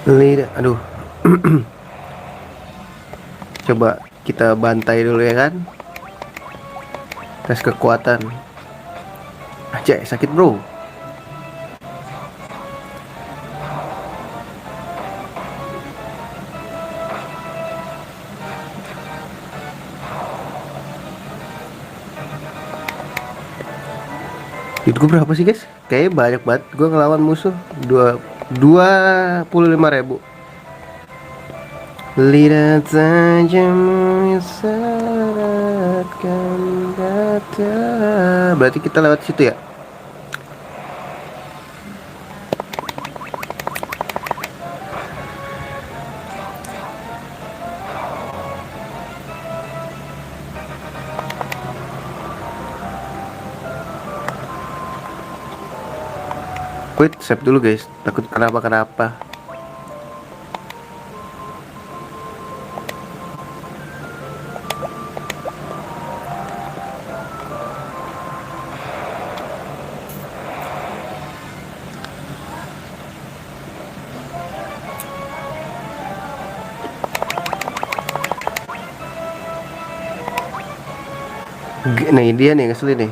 Lidah, aduh. Coba kita bantai dulu ya kan. Tes kekuatan. Aja sakit bro. Duit gue berapa sih guys? Kayaknya banyak banget gue ngelawan musuh. 25.000. Lidah tajammu isyaratkan kata. Berarti kita lewat situ ya. Wait, save dulu guys. Takut kenapa-kenapa. Nih dia nih ngeselin nih.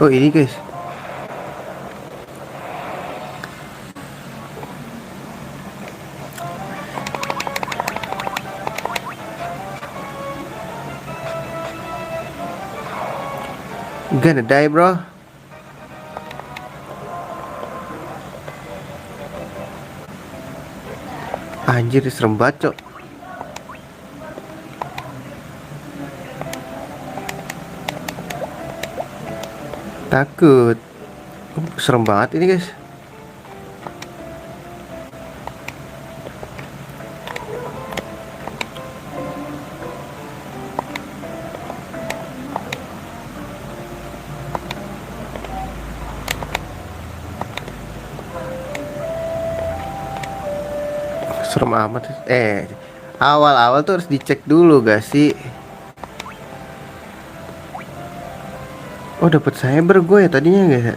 Oh ini guys. Gonna die bro. Anjir serem banget cok. Takut. Serem banget ini guys. Serem amat. Awal-awal tuh harus dicek dulu gak sih? Oh dapat cyber gue ya tadinya guys ya.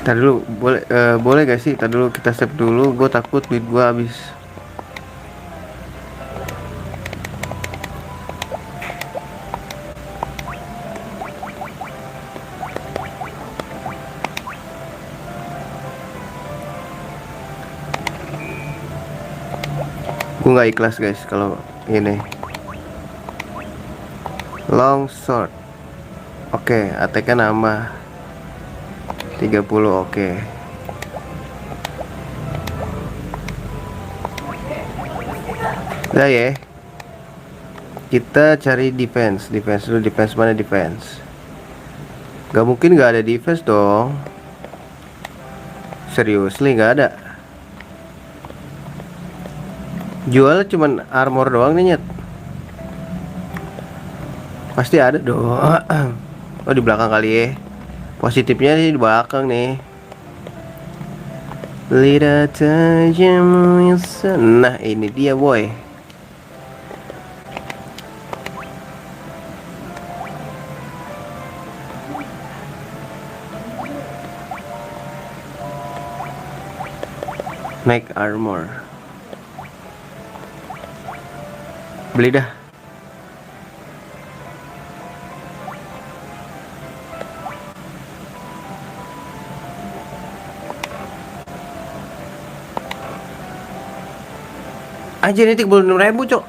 Tadi dulu boleh gak sih? Tadi dulu kita save dulu. Gue takut duit gue habis. Gue nggak ikhlas guys kalau ini. Long sword. Oke, ATK nambah 30. Oke. Udah ya. Kita cari defense dulu. Defense mana defense? Gak mungkin gak ada defense dong. Seriously gak ada. Jual cuman armor doang nih nyet. Pasti ada dong. Oh di belakang kali ya. Positifnya sih di belakang nih. Lidah tajammu. Nah ini dia boy. Make armor. Beli dah. Anjir ini 36.000 cok.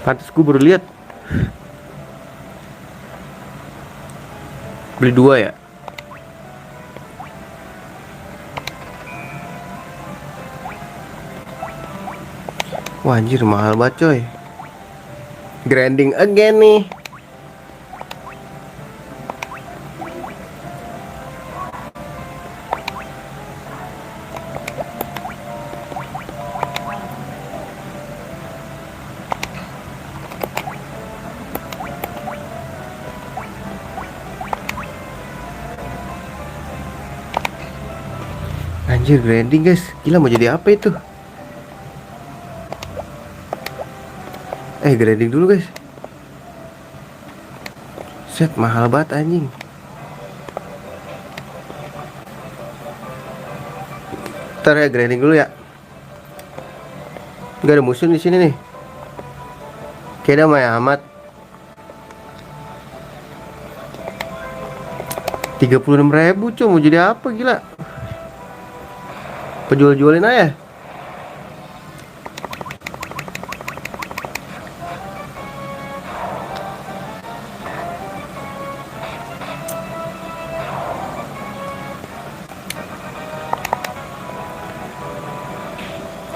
Pantes gue baru lihat. Beli 2 ya. Wah anjir mahal banget coy. Grinding again nih. Anjir, grinding guys. Gila, mau jadi apa itu? Grinding dulu guys. Set, mahal banget anjing. Ntar ya, grinding dulu ya. Gak ada musuh di sini nih. Kayaknya Maya amat. 36.000 cuy, mau jadi apa gila? Jual-jualin aja.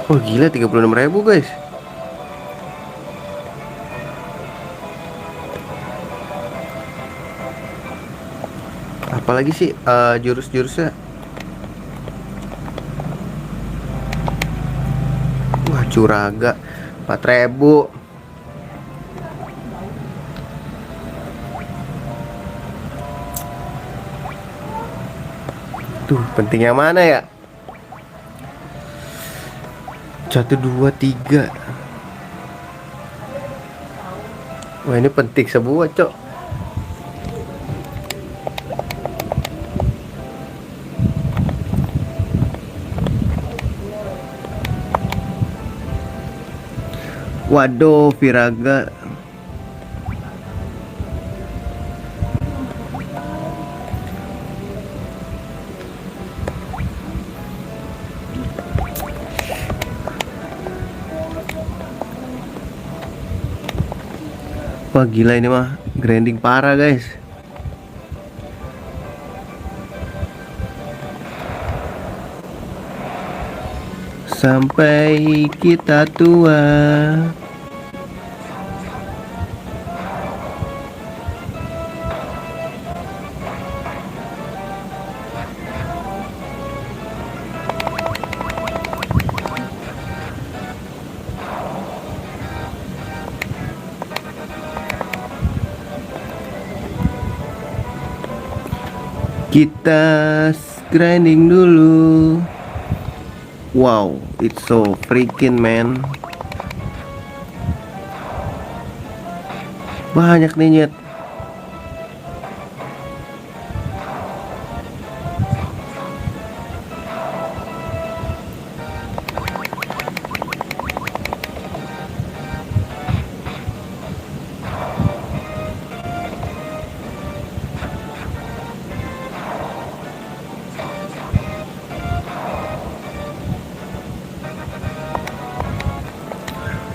Oh gila, 36.000 guys. Apalagi sih jurus-jurusnya. Wah, curaga 4.000. Tuh, penting yang mana ya? 1, 2, 3. Wah, ini penting semua cok. Waduh, Viraga. Wah gila, ini mah grinding parah guys. Sampai kita tua. Kita grinding dulu. Wow, it's so freaking man. Banyak nih nyet.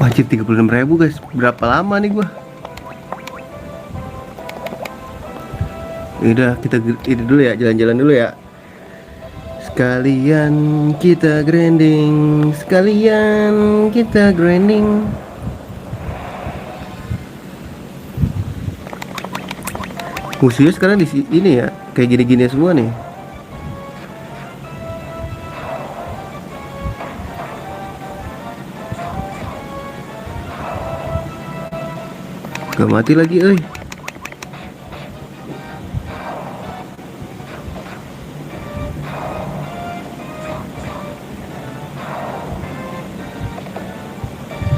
Wajib 36.000 guys. Berapa lama nih gua? Udah, kita ini dulu ya, jalan-jalan dulu ya. Sekalian kita grinding, sekalian kita grinding. Musuhnya sekarang di sini ya, kayak gini-gini semua nih. Gak mati lagi, euy.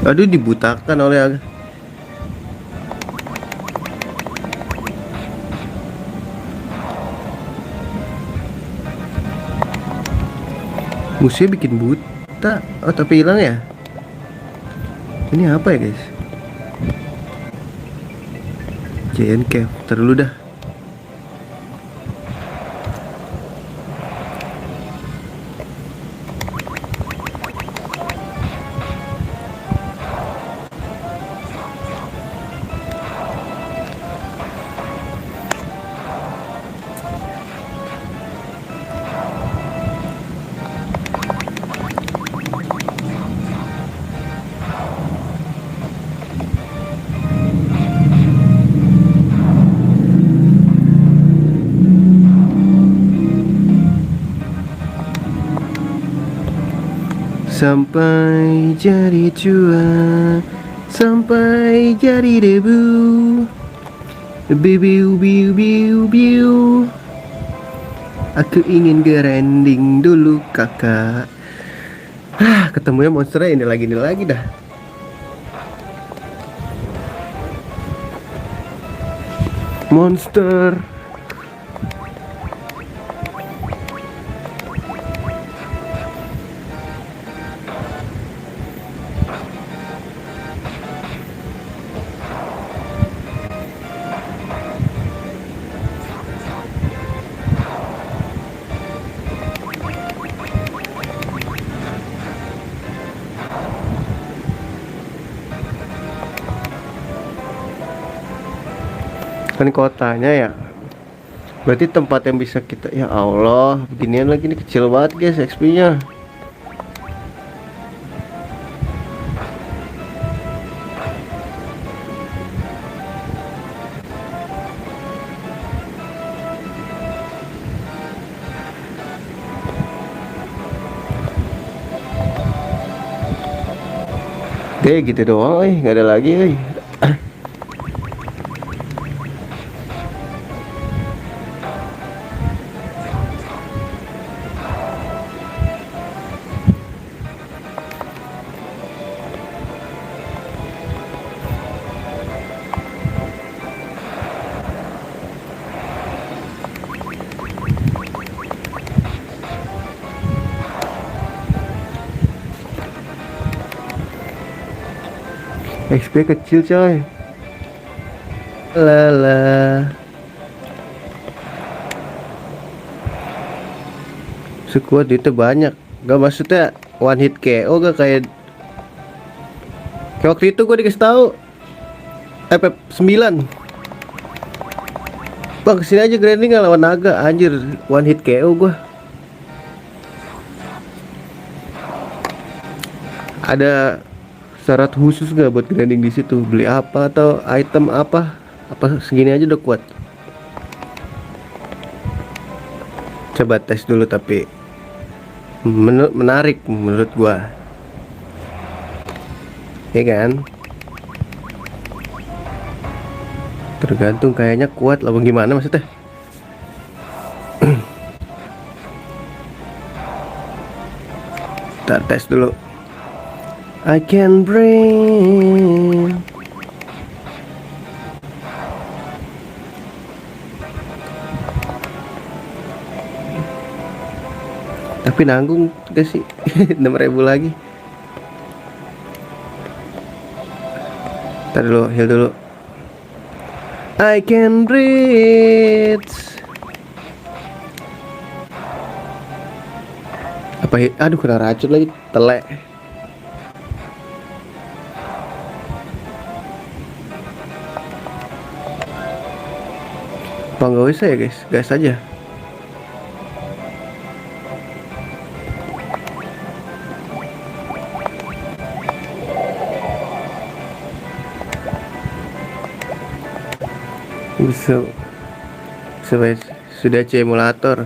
Aduh, dibutakan oleh musuhnya bikin buta. Oh, tapi hilang ya. Ini apa ya guys? Giant Cave, terlalu dah. Sampai jadi tua, sampai jadi debu. Biu biu biu biu. Aku ingin grinding dulu kakak. Ketemunya monsternya ini lagi dah. Monster. Kan kotanya ya. Berarti tempat yang bisa kita, ya Allah, beginian lagi nih, kecil banget guys XP-nya. Deh gitu doang, nggak ada lagi, XP kecil coy. Lala. Sekuat itu banyak. Gak maksudnya one hit KO gak kayak waktu itu gue dikasih tahu FF 9. Bang kesini aja grinding gak lawan naga. Anjir one hit KO gue. Ada syarat khusus gak buat grinding di situ? Beli apa atau item apa? Apa segini aja udah kuat? Coba tes dulu tapi menarik menurut gua. Ya kan? Tergantung kayaknya kuat lah gimana maksudnya? Kita tes dulu. I can breathe. Tapi nanggung gak sih? 6.000 lagi. Ntar dulu, heal dulu. I can breathe. Apa? Aduh kena racun lagi, telek. Apa nggak usah ya guys? Gas aja. Sudah emulator.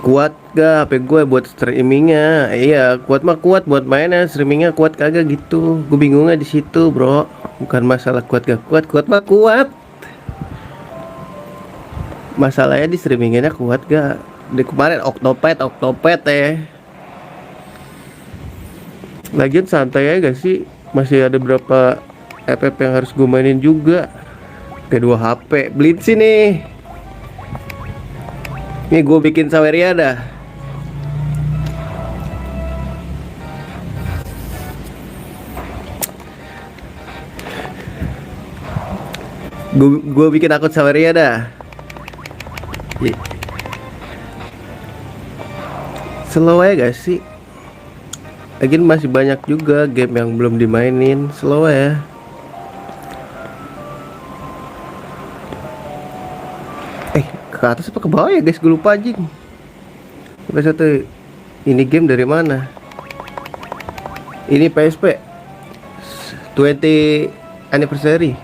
Kuat gak HP gue buat streamingnya? Iya kuat mah kuat, buat mainnya streamingnya kuat kagak gitu. Gue bingungnya di situ bro. Bukan masalah kuat gak kuat, kuat mah kuat. Masalahnya di streamingnya kuat gak? Di kemarin Octopet Lagian santai aja gak sih? Masih ada berapa FF yang harus gue mainin juga. Kedua HP Blitz nih. Nih gue bikin Saweria dah. Gue bikin akun Saweria dah. Slow aja gak sih? Lagian masih banyak juga game yang belum dimainin. Slow ya. Ke atas apa ke bawah ya guys, gue lupa anjing. Satu ini game dari mana? Ini PSP 20 anniversary.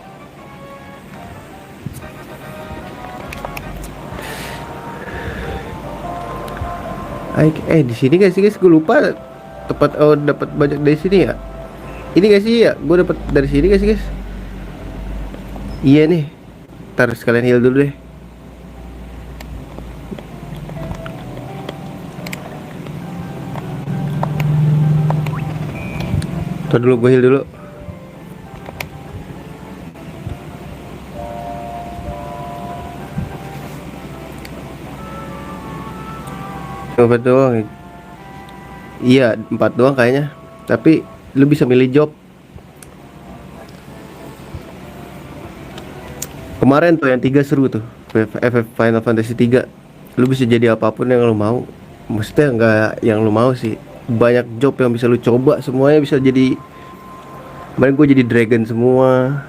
Di sini guys gue lupa tepat dapat banyak dari sini ya. Ini guys sih ya, gue dapat dari sini guys. Iya nih. Ntar sekalian heal dulu deh. Tuh dulu, gue heal dulu. Empat doang. Iya, 4 doang kayaknya. Tapi lu bisa milih job. Kemarin tuh yang 3 seru tuh. FF Final Fantasy 3. Lu bisa jadi apapun yang lu mau. Maksudnya nggak yang lu mau sih. Banyak job yang bisa lu coba, semuanya bisa jadi. Kemarin gue jadi dragon semua.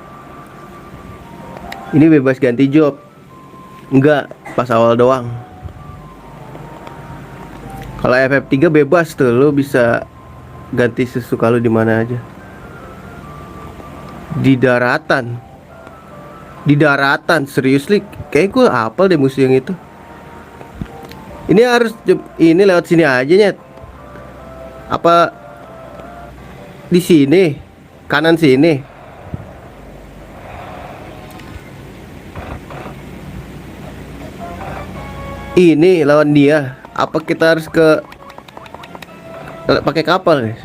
Ini bebas ganti job. Enggak, pas awal doang. Kalau FF3 bebas tuh, lu bisa ganti sesuka lu di mana aja. Di daratan. Di daratan, seriously. Kayak gue hafal deh musuh yang itu. Ini harus ini lewat sini aja, Nyet. Apa di sini? Kanan sini. Ini lawan dia. Apa kita harus ke pakai kapal, guys?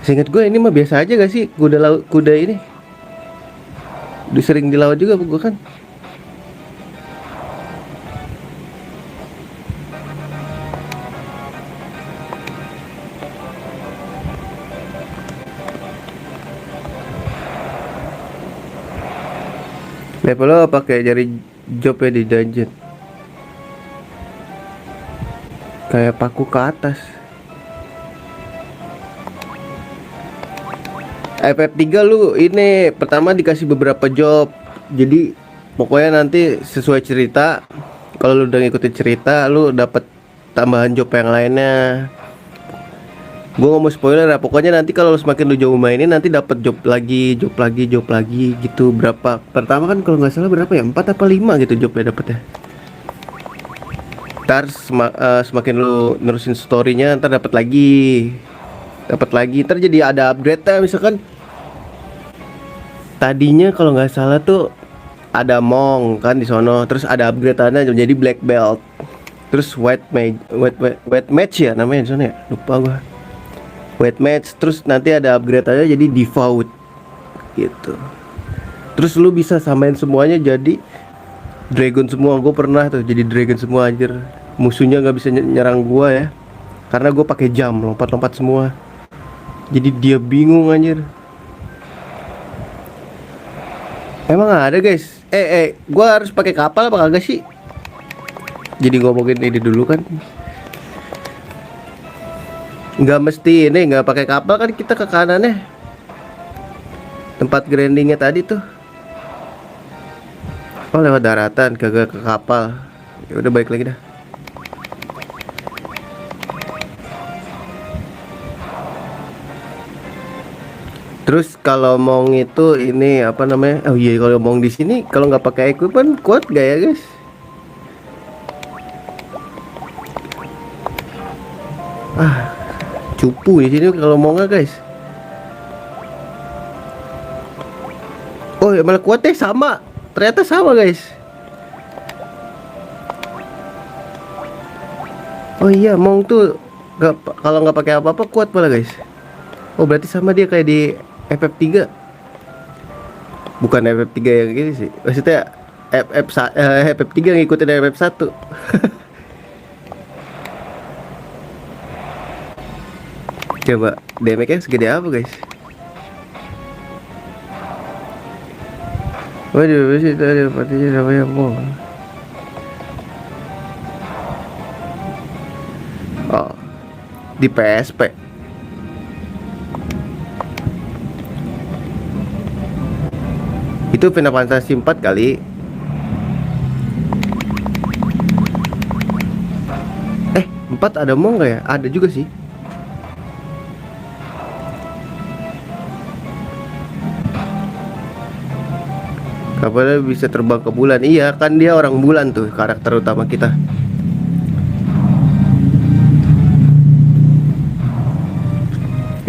Seingat gue ini mah biasa aja gak sih? Kuda laut, kuda ini udah sering di laut juga gue kan. Level lo pakai jari jobnya di dungeon. Kayak paku ke atas. FF3 lu ini pertama dikasih beberapa job. Jadi pokoknya nanti sesuai cerita. Kalau lu udah ngikutin cerita, lu dapat tambahan job yang lainnya. Gue nggak mau spoiler ya. Pokoknya nanti kalau semakin lu jauh mainin, nanti dapat job lagi, job lagi, job lagi gitu. Berapa? Pertama kan kalau nggak salah berapa ya? 4 apa 5 gitu jobnya dapetnya. Ntar semakin lu nerusin storynya, ntar dapat lagi, ntar jadi ada upgrade ya. Misalkan tadinya kalau nggak salah tuh ada Mong kan di sono, terus ada upgrade-annya jadi black belt, terus white match ya namanya di sana ya, lupa gua. White match, terus nanti ada upgrade-annya jadi default gitu. Terus lu bisa samain semuanya jadi dragon semua. Gue pernah tuh jadi dragon semua, anjir. Musuhnya nggak bisa nyerang gua ya, karena gue pakai jam lompat-lompat semua. Jadi dia bingung, anjir. Emang ada, guys. Gue harus pakai kapal apa kagak sih? Jadi ngomongin ini dulu kan. Nggak mesti ini, nggak pakai kapal kan, kita ke kanannya. Tempat grindingnya tadi tuh. Oh, lewat daratan, kagak ke kapal. Ya udah, balik lagi dah. Terus kalau Mong itu ini apa namanya? Oh iya, kalau Mong di sini kalau nggak pakai equipment kuat gak ya, guys? Cupu di sini kalau Mongnya, guys. Oh ya, malah kuatnya sama. Ternyata sama, guys. Oh iya, Mong tuh kalau nggak pakai apa-apa kuat malah, guys. Oh berarti sama dia kayak di FF3. Bukan FF3 yang gini sih. Maksudnya FF3 ngikutin FF1. Coba damage-nya segede apa, guys? Waduh, itu ada partinya namanya Mong. Oh, di PSP. Itu Final Fantasy 4 kali. Eh, 4 ada Mong gak ya? Ada juga sih. Kapalnya bisa terbang ke bulan. Iya, kan dia orang bulan tuh, karakter utama kita.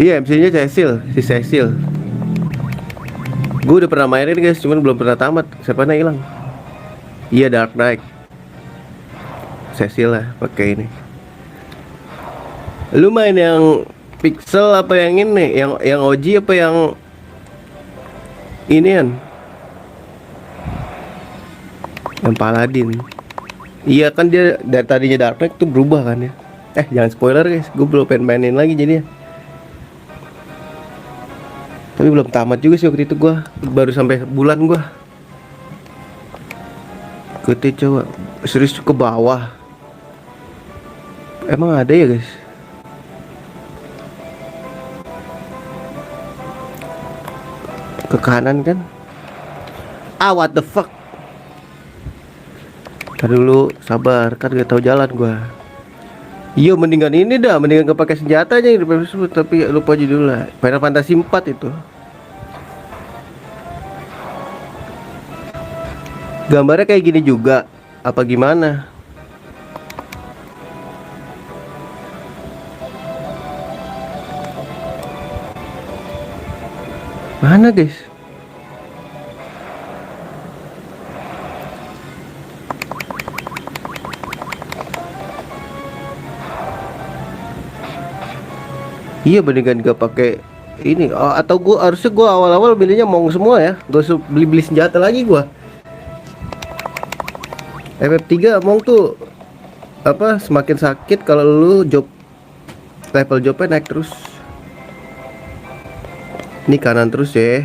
Iya, MC-nya Cecil, si Cecil. Gue udah pernah mainin, guys, cuman belum pernah tamat. Siapa hilang? Iya, Dark Knight. Cecil lah pakai ini. Lu main yang Pixel apa yang ini? Yang OG apa yang inian? Yang Paladin. Iya kan dia dari tadinya Dark Knight tuh berubah kan ya. Jangan spoiler guys, gue belum pengen mainin lagi jadinya. Tapi belum tamat juga sih waktu itu gue, baru sampai bulan gue. Kita coba serius ke bawah. Emang ada ya guys? Ke kanan kan? What the fuck? Ntar dulu, sabar, kan gak tahu jalan gua. Iya, mendingan ini dah, mendingan gak pakai senjata aja yang tapi lupa judulnya. Final Fantasy 4 itu. Gambarnya kayak gini juga, apa gimana? Mana guys? Iya, mendingan gak pakai ini. Atau harusnya gua awal-awal belinya Mong semua ya. Gak usah beli-beli senjata lagi gua. FF3 Mong tuh apa, semakin sakit kalau lu level jobnya naik terus. Ini kanan terus ya.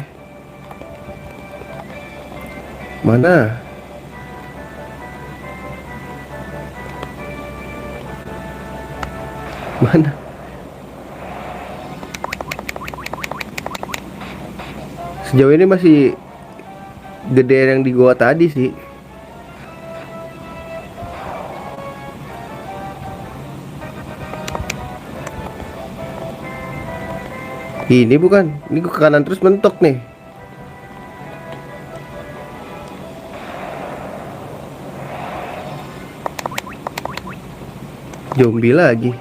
Mana? Mana? Sejauh ini masih gede yang di gua tadi sih. Ini bukan, ini ke kanan terus mentok nih. Zombie lagi.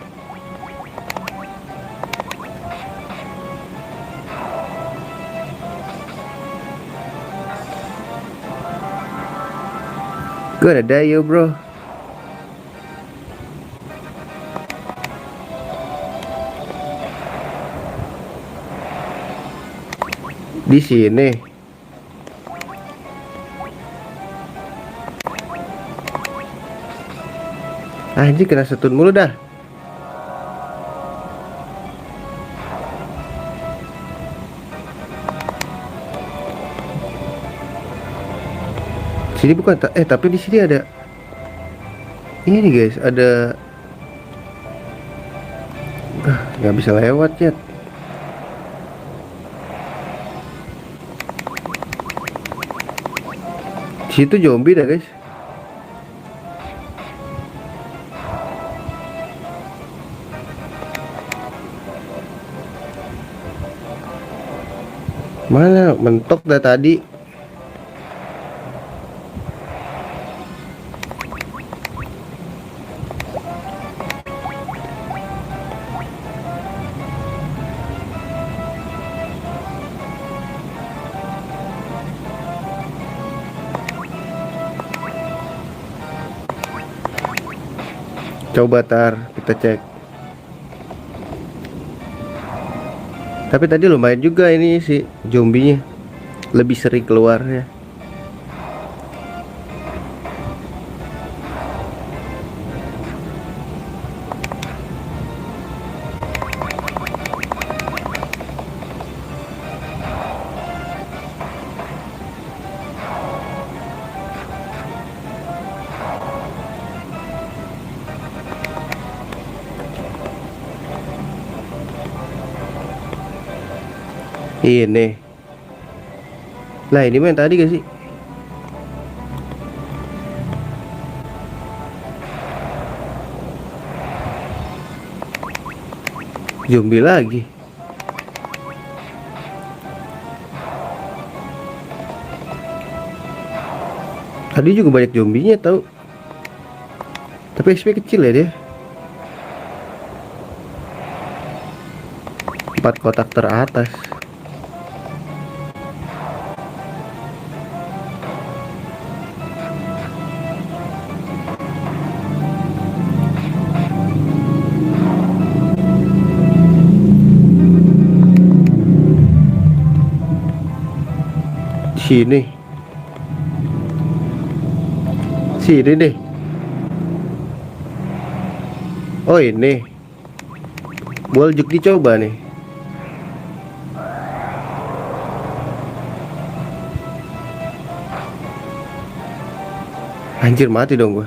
Gonna die yo bro. Di sini. Anjir, kena setun mulu dah. Sini bukan, tapi di sini ada ini guys, ada nggak bisa lewat ya. Situ zombie dah guys. Mana mentok dah tadi. Coba kita cek. Tapi tadi lumayan juga ini sih zombinya, lebih sering keluarnya. Ini lah, ini main tadi gak sih? Zombie lagi. Tadi juga banyak zombinya tahu. Tapi XP kecil ya dia. 4 kotak teratas. Sini. Sini deh. Oh ini. Boljuk dicoba nih. Anjir mati dong gua.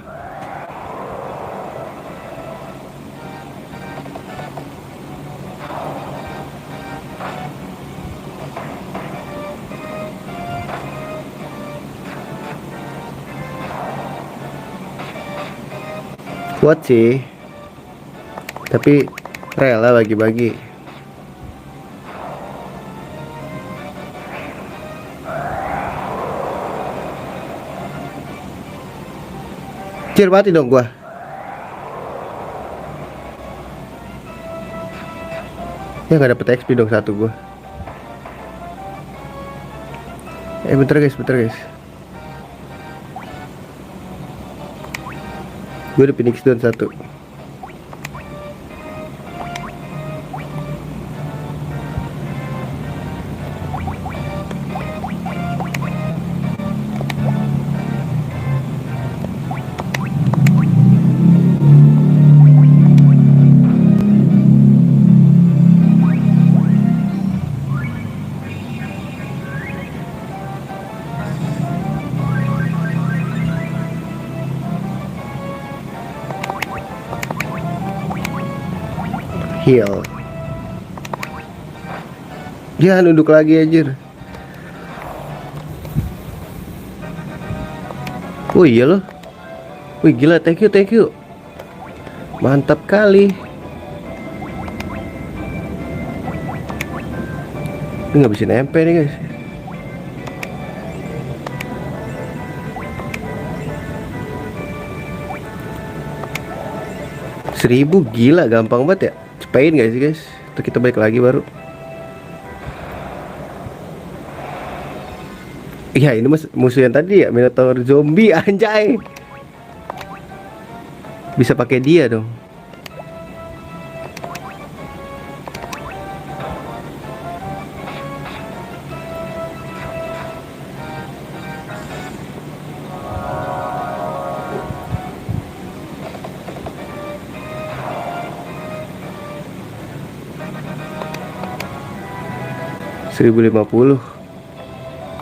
Kuat sih. Tapi rela bagi-bagi. Anjir mati dong gua. Ya nggak dapet XP dong satu gua. Bentar guys. Gue udah Phoenix Down satu. Heal. Dia nunduk lagi anjir. Oh iya loh. Wih gila, thank you. Mantap kali. Ini nggak bisa nempel nih guys. Seribu gila, gampang banget ya. Cepain gak sih guys? Terus kita balik lagi baru. Iya ini musuh yang tadi ya, Minotaur zombie anjay. Bisa pakai dia dong. $1050.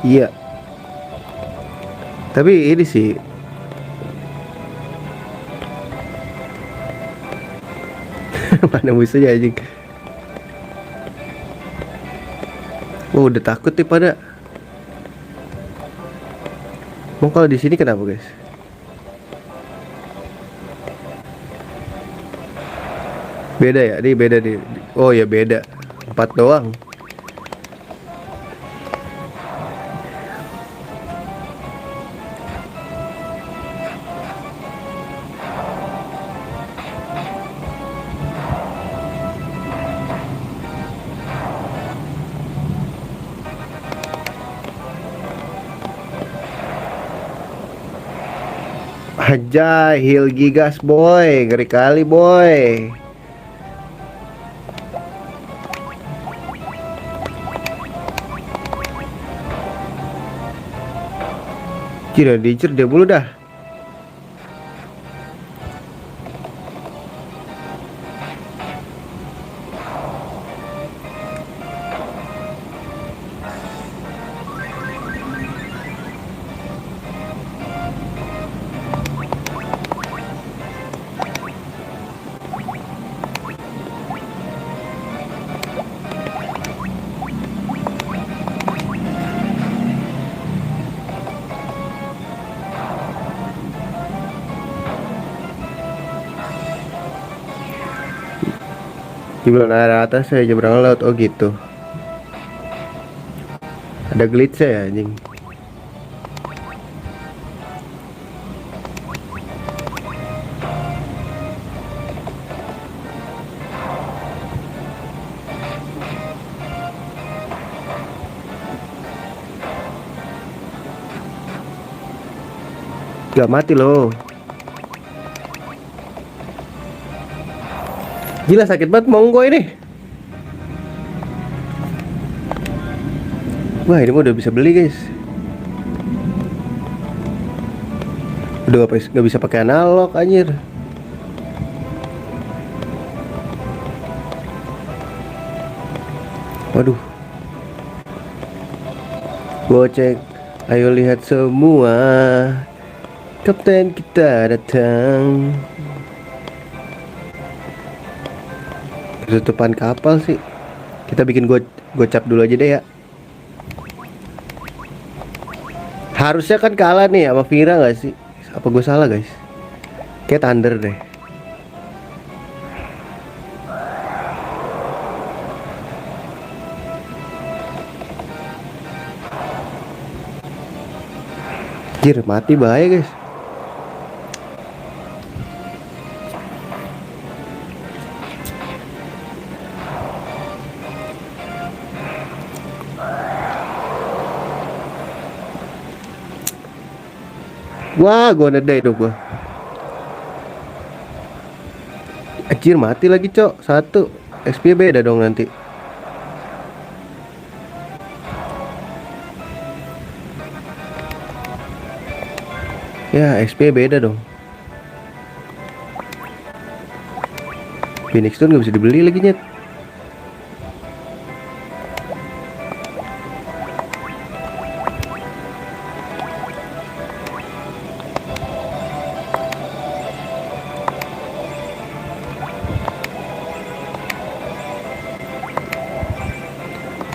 Iya. Tapi ini sih mana musuhnya anjing. Oh udah takut nih pada. Mau kalau di sini kenapa guys? Beda ya? Ini beda nih. Oh ya beda. 4 doang. Aja heal gigas boy, ngeri kali boy. Kira dicer dia mulu dah. Gimana arah atas saya nyebrang laut. Oh gitu. Ada glitch ya anjing. Gak mati loh. Gila sakit banget monggo ini. Wah ini mah udah bisa beli guys. Udah nggak bisa pakai analog anjir. Waduh. Gocek, ayo lihat semua, kapten kita datang. Tutupan kapal sih. Kita bikin gocap dulu aja deh ya. Harusnya kan kalah nih sama Vira nggak sih? Apa gue salah guys? Kayak Thunder deh. Anjir, mati bahaya guys. Wah, gua nedai dong gua. Anjir, mati lagi cok. Satu XP beda dong nanti. Ya, XP beda dong. Phoenix Stone gak bisa dibeli lagi nyet.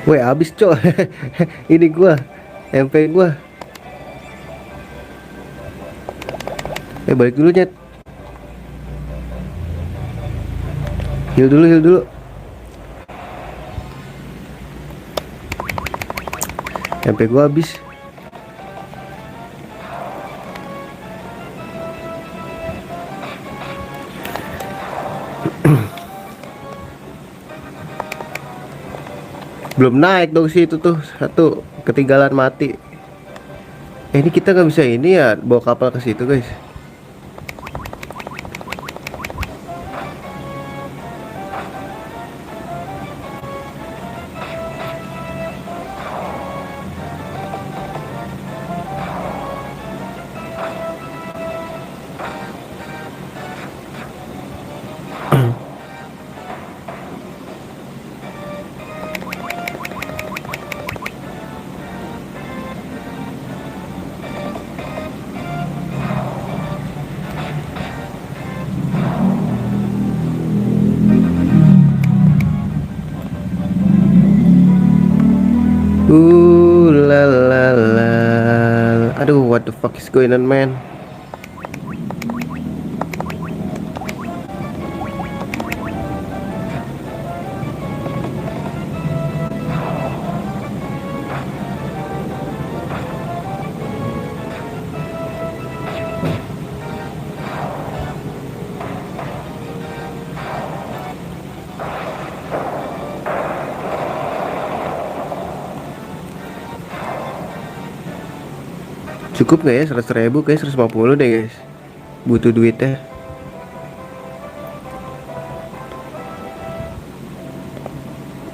Weh, habis cok. Ini gua, MP gua. Balik dulu nyet. Heal dulu, heal dulu. MP gua habis. Belum naik dong sih itu tuh. Satu ketinggalan mati. Ini kita nggak bisa ini ya bawa kapal ke situ guys. La la la. Aduh, what the fuck is going on, man? Cukup nggak ya 100.000? Kayak 150 deh guys. Butuh duitnya.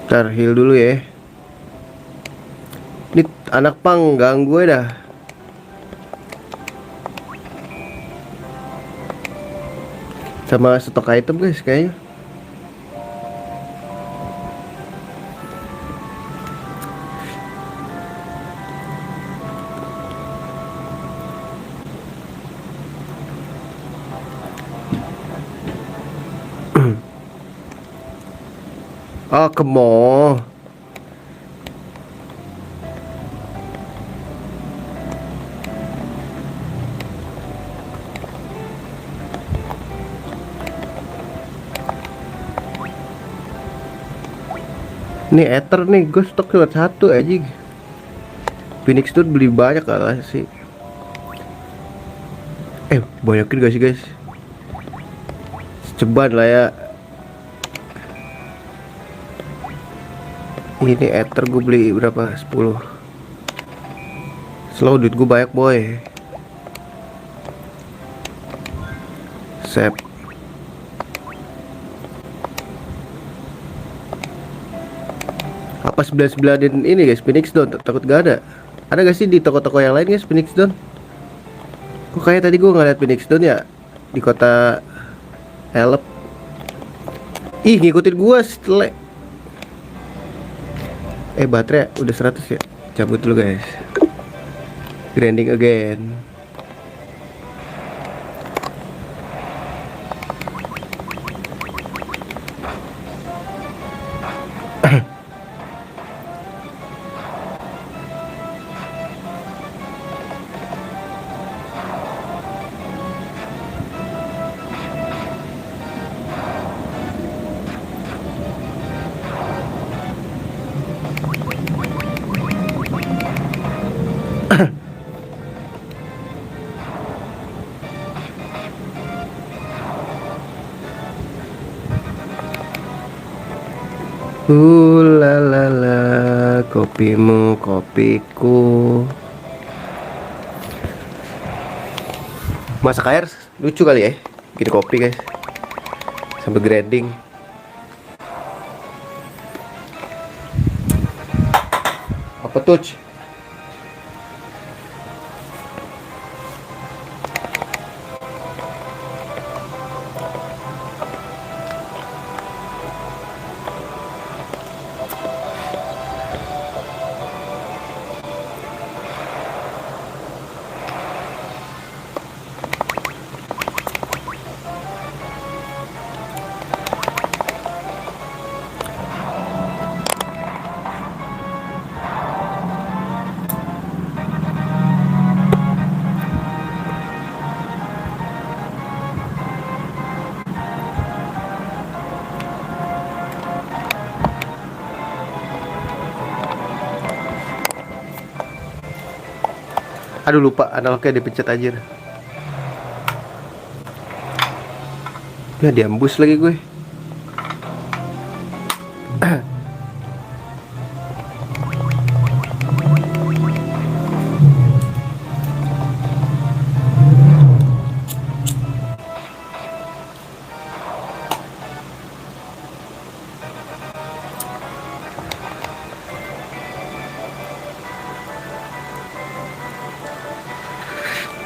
Ntar heal dulu ya. Ini anak pang ganggu gue dah. Sama stok item guys kayaknya. Oh, come on. Nih ether nih, gue stok cuma satu aja. Phoenix tuh beli banyak lah sih. Banyakin gak sih guys? Ceban lah ya. Ini ether gue beli berapa? 10. Slow, duit gue banyak boy. Sep. Apa 99-in ini guys, Phoenix Down? Takut gak ada. Ada gak sih di toko-toko yang lain guys Phoenix Down? Kok kayak tadi gue ngeliat Phoenix Down ya di kota Elep. Ih, ngikutin gua setelah. Baterai udah 100 ya. Cabut dulu guys. Grinding again. La la la, kopimu kopiku. Masak air lucu kali ya, bikin kopi guys, sambil grinding. Apa tuh? Aduh lupa analognya dipencet aja. Ya diambus lagi gue.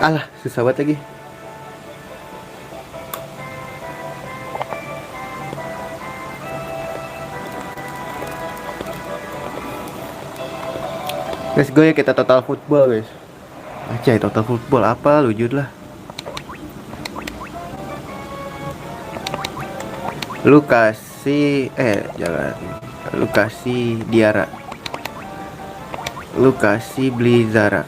Alah, susah banget lagi. Let's go ya, kita total football guys. Acay, total football apa lu jud lah. Lu kasih jangan. Lu kasih Diara. Lu kasih beli Zara.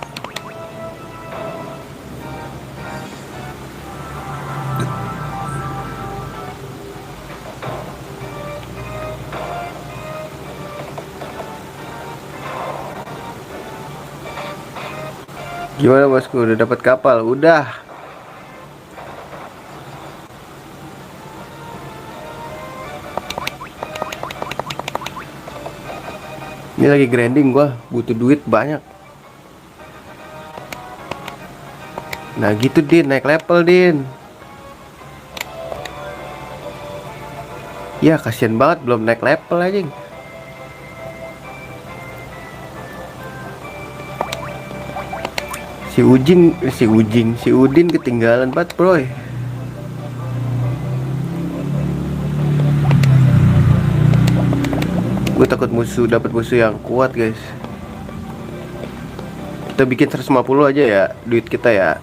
Gimana bosku, udah dapat kapal? Udah. Ini lagi grinding gua, butuh duit banyak. Nah gitu Din, naik level Din. Ya kasihan banget belum naik level aja. Si Udin ketinggalan banget bro. Gue takut dapat musuh yang kuat guys. Kita bikin 150 aja ya duit kita ya.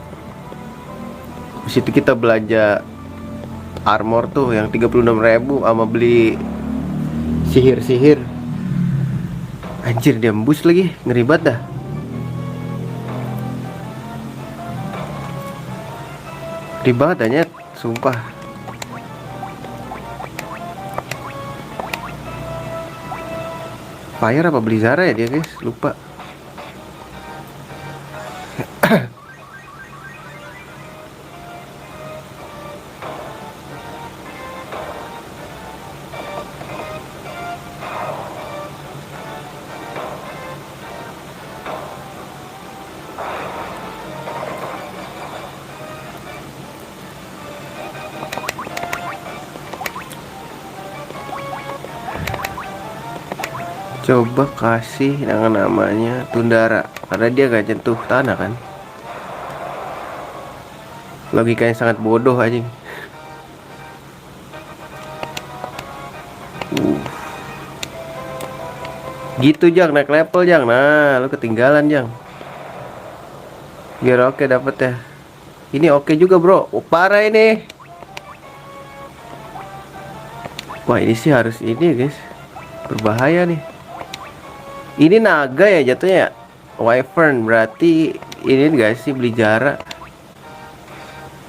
Di situ kita belanja armor tuh yang 36.000 sama beli sihir. Anjir dia embus lagi, ngeri banget dah. Ngeri banget hanya, sumpah. Fire apa beli Zara ya dia guys, lupa. Coba kasih namanya Tundara, karena dia gak nyentuh tanah kan. Logikanya sangat bodoh anjing. Gitu Jang, naik level Jang. Nah, lu ketinggalan Jang. Biar oke dapet ya. Ini oke juga bro. Oh, parah ini. Wah ini sih harus ini guys. Berbahaya nih. Ini naga ya jatuhnya ya. Wyvern berarti ini guys sih beli jarak.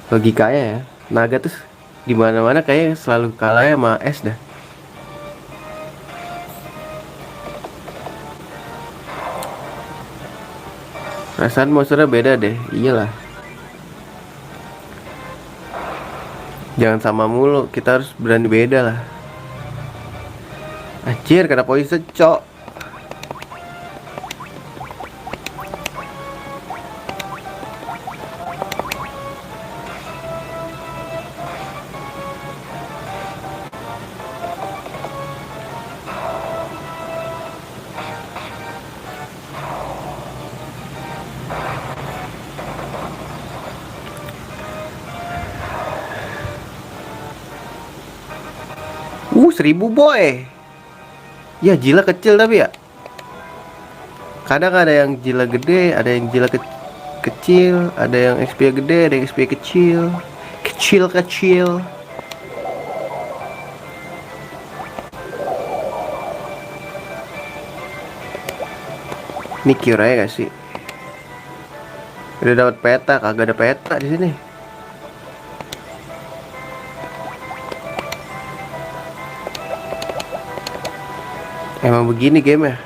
Logikanya ya. Naga tuh di mana-mana kayak selalu kalah sama es dah. Perasaan monsternya beda deh. Iyalah. Jangan sama mulu. Kita harus berani beda lah. Anjir, kena poison cok. Seribu boy. Ya jila kecil tapi ya. Kadang ada yang jila gede, ada yang jila kecil, ada yang XP gede, ada yang XP kecil. Kecil-kecil. Ini kira ya gak sih? Udah dapat peta, kagak ada peta di sini. Emang begini game ya.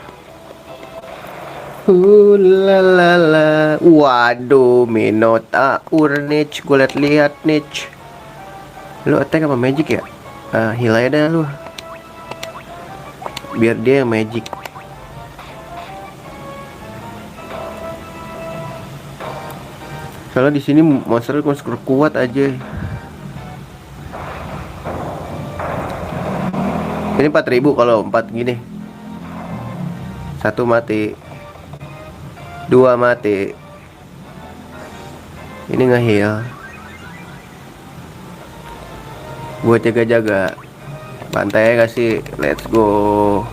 Lalala. Waduh, Minotaur niche, gue liat niche. Lu attack apa magic ya? Heal aja dah lu. Biar dia yang magic. Kalau di sini monster kuat aja. Ini 4000 kalau 4 gini. 1 mati, 2 mati. Ini nge-heal buat jaga-jaga. Pantai gak sih? Let's go.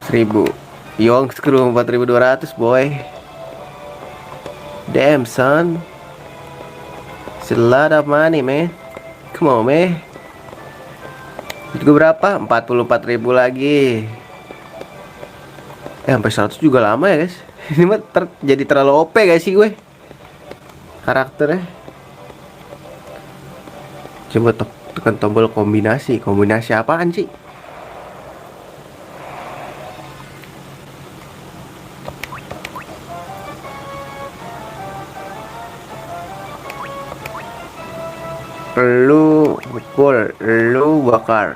Seribu Young Screw 4200 boy. Damn son, it's a lot of money man. Come on man. Itu berapa? 44.000 lagi. Sampai 100 juga lama ya guys. Ini mah jadi terlalu OP guys sih gue karakternya. Coba tekan tombol kombinasi. Kombinasi apaan sih? Lu pukul, lu bakar.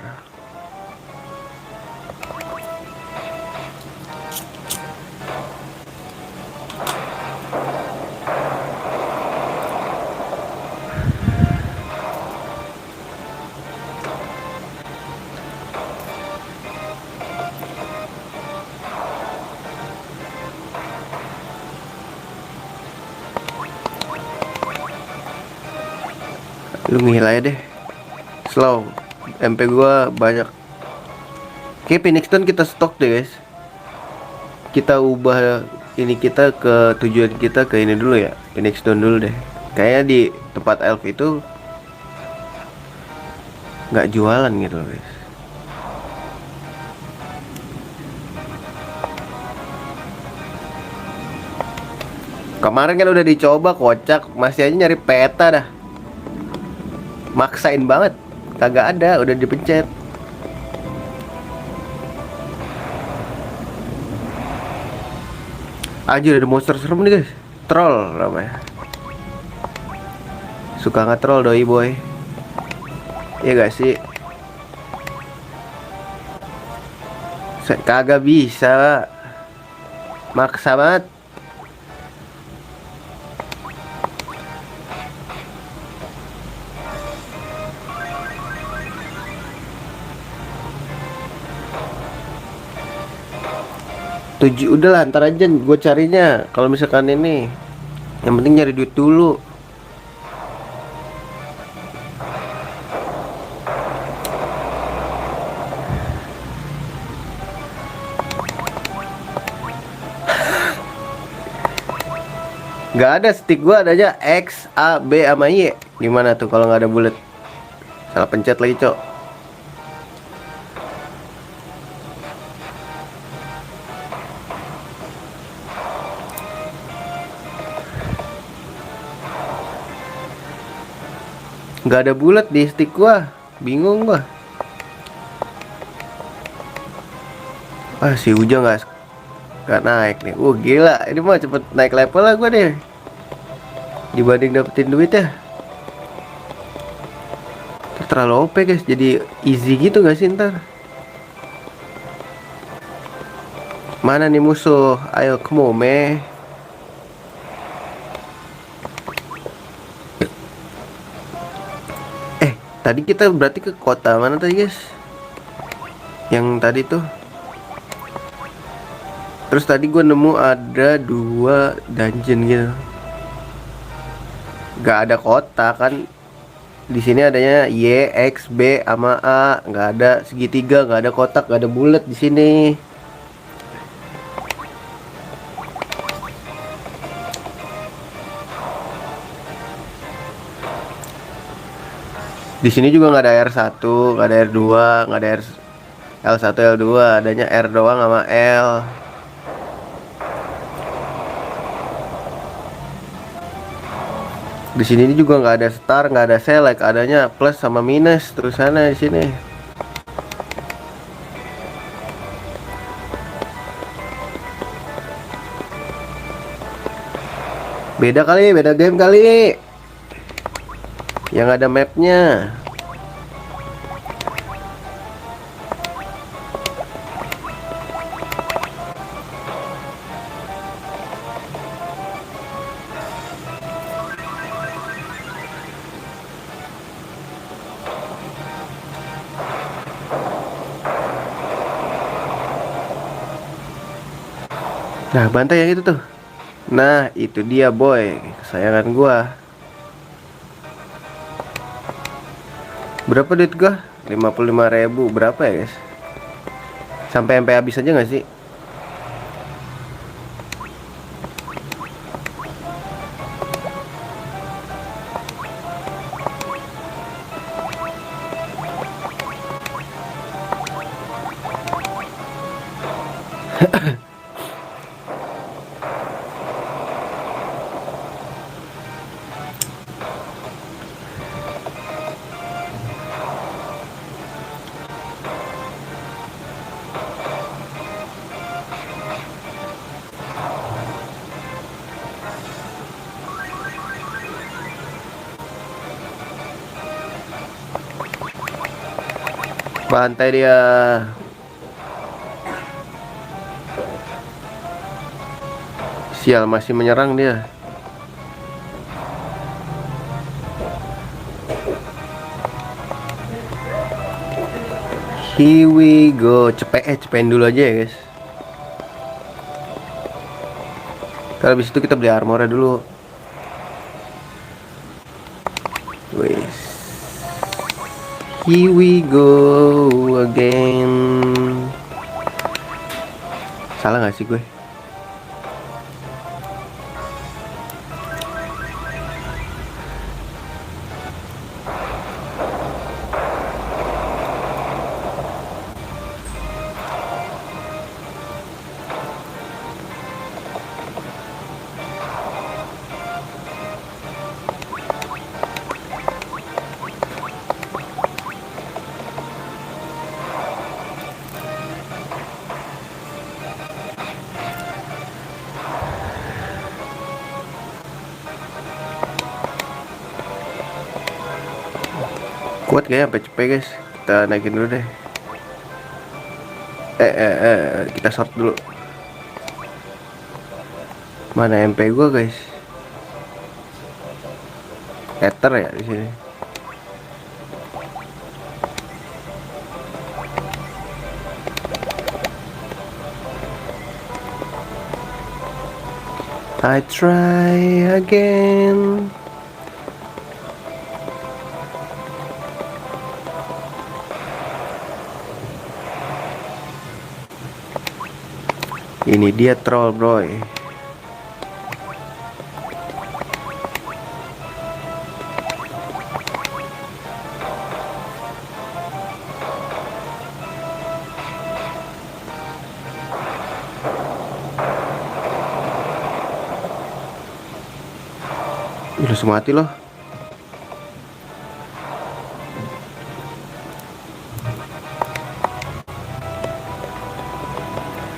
Lu ngehil aja deh. Slow. MP gua banyak. Oke, Phoenix Stone kita stok deh guys. Kita ubah ini kita ke tujuan kita ke ini dulu ya. Phoenix Stone dulu deh. Kayaknya di tempat elf itu nggak jualan gitu loh guys. Kemarin kan udah dicoba kocak, masih aja nyari peta dah. Maksain banget, kagak ada, udah dipencet. Aja ada monster serem nih guys. Troll namanya. Suka nge-troll doi boy. Iya gak sih? Kagak bisa. Maksa banget. Tujuh udah lah, ntar aja gue carinya. Kalau misalkan ini, yang penting nyari duit dulu. Nggak ada, stick gua adanya X, A, B sama Y. Gimana tuh kalau nggak ada bulat? Salah pencet lagi, Cok. Nggak ada bulat di stick gua. Bingung gua. Ah, si Ujang nggak naik nih. Gila, ini mah cepet naik level lah gua deh. Dibanding dapetin duit ya. Terlalu OP guys, jadi easy gitu gak sih ntar? Mana nih musuh? Ayo kemome. Tadi kita berarti ke kota mana tadi guys? Yang tadi tuh. Terus tadi gue nemu ada 2 dungeon gitu. Gak ada kota kan? Di sini adanya Y, X, B, sama A. Gak ada segitiga, gak ada kotak, gak ada bulat di sini. Di sini juga nggak ada R1, nggak ada R2, nggak ada L1, L2, adanya R doang sama L. Di sini juga nggak ada star, nggak ada select, adanya plus sama minus terus sana di sini. Beda kali, beda game kali. Yang ada mapnya. Nah, bantai yang itu tuh. Nah, itu dia boy, kesayangan gua. Berapa duit gua? 55.000. Berapa ya guys? Sampai habis aja nggak sih? Bantai dia. Sial, masih menyerang dia. Here we go. Cepein dulu aja ya guys. Kalau habis itu kita beli armornya dulu. Wes. Here we go again. Salah gak sih gue? Kuat kayaknya sampai cepet guys. Kita naikin dulu deh. Kita short dulu. Mana MP gua guys? Ether ya di sini. I try again. Ini dia troll, bro. Ih, langsung mati loh.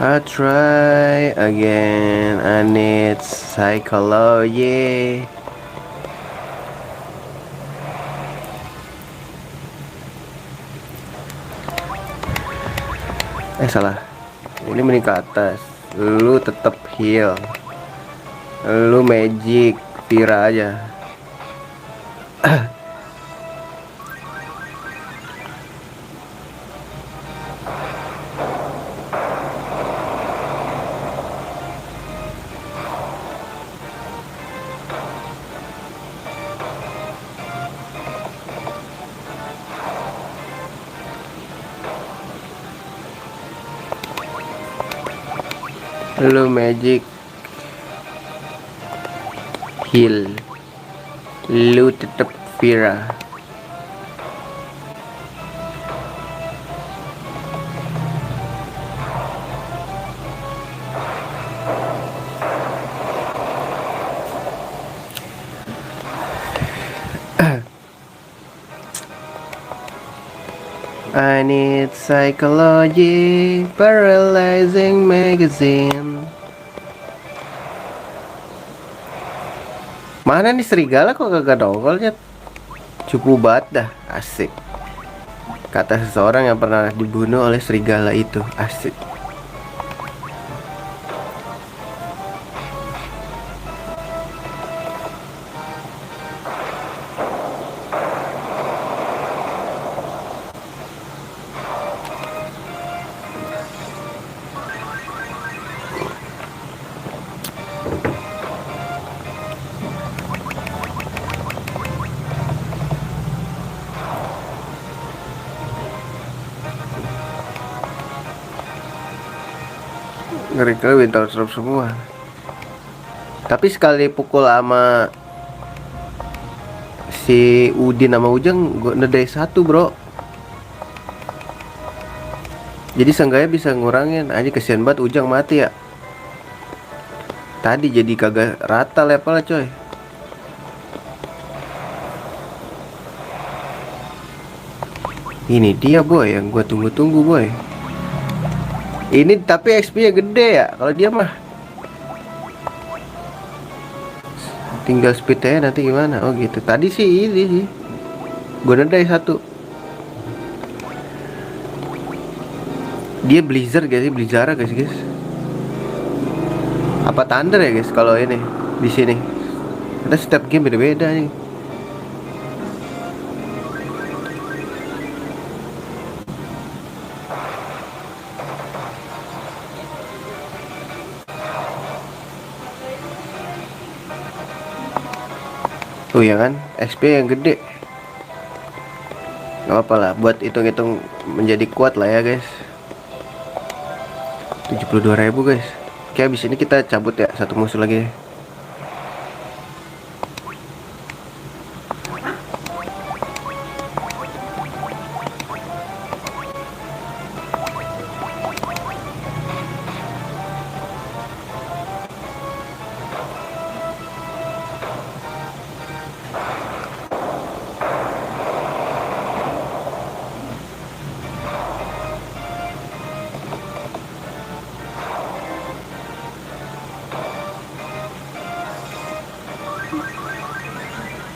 I try again. I need psychology. Salah. Ini mending ke atas. Lu tetap heal. Lu magic Pira aja. Lu magic heal. Lu tetap Pira. I need psychology, paralyzing magazine. Mana nih serigala kok kagak nongolnya? Cupu banget dah, asik. Kata seseorang yang pernah dibunuh oleh serigala itu, asik. Ngeri-ngeri winter drop semua. Tapi sekali pukul sama si Udin sama Ujang, gue nedai satu, bro. Jadi seenggaknya bisa ngurangin. Aja kesian banget Ujang mati ya. Tadi jadi kagak rata levelnya, coy. Ini dia, boy, yang gue tunggu-tunggu, boy. Ini tapi XP-nya gede ya. Kalau dia mah tinggal speed-nya nanti gimana. Oh gitu. Tadi sih ini sih gue nedai satu. Dia Blizzard guys, Blizzard guys, guys. Apa Thunder ya guys kalau ini di sini. Kita setiap game beda-beda nih. Tuh ya kan, XP yang gede. Gak apa-apa lah, buat hitung-hitung menjadi kuat lah ya guys. 72.000 guys. Oke, abis ini kita cabut ya, satu musuh lagi.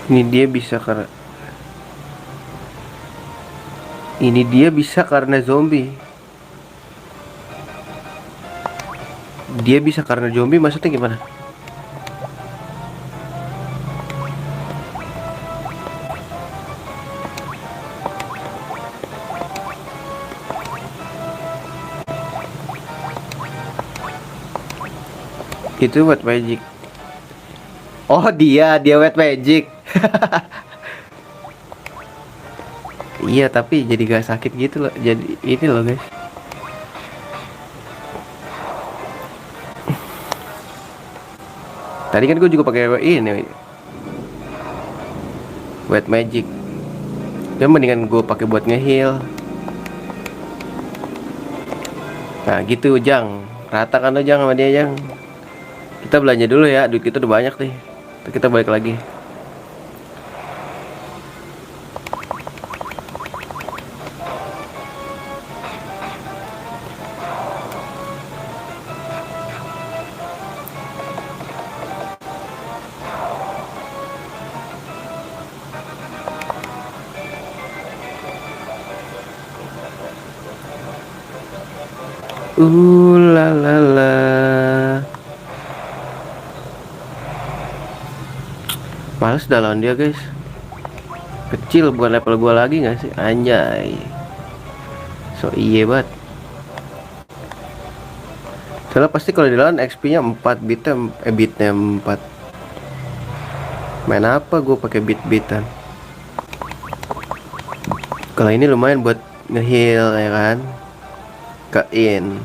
Ini dia bisa karena zombie. Dia bisa karena zombie maksudnya gimana? Itu buat magic. Oh, dia Wet Magic. Iya, tapi jadi gak sakit gitu loh. Jadi ini loh guys. Tadi kan gue juga pakai ini Wet Magic. Dia mendingan gue pakai buat ngeheal. Nah gitu Jang. Rata kan lo Jang sama dia Jang. Kita belanja dulu ya. Duit kita udah banyak nih. Terus kita balik lagi. La la la. Males dah lawan dia guys. Kecil bukan level gua lagi gak sih? Anjay. So iye banget. Soalnya pasti kalau dilawan XP nya 4, bitnya 4. Main apa gue pakai bit-bitan. Kalau ini lumayan buat ngeheal ya kan. Ke in.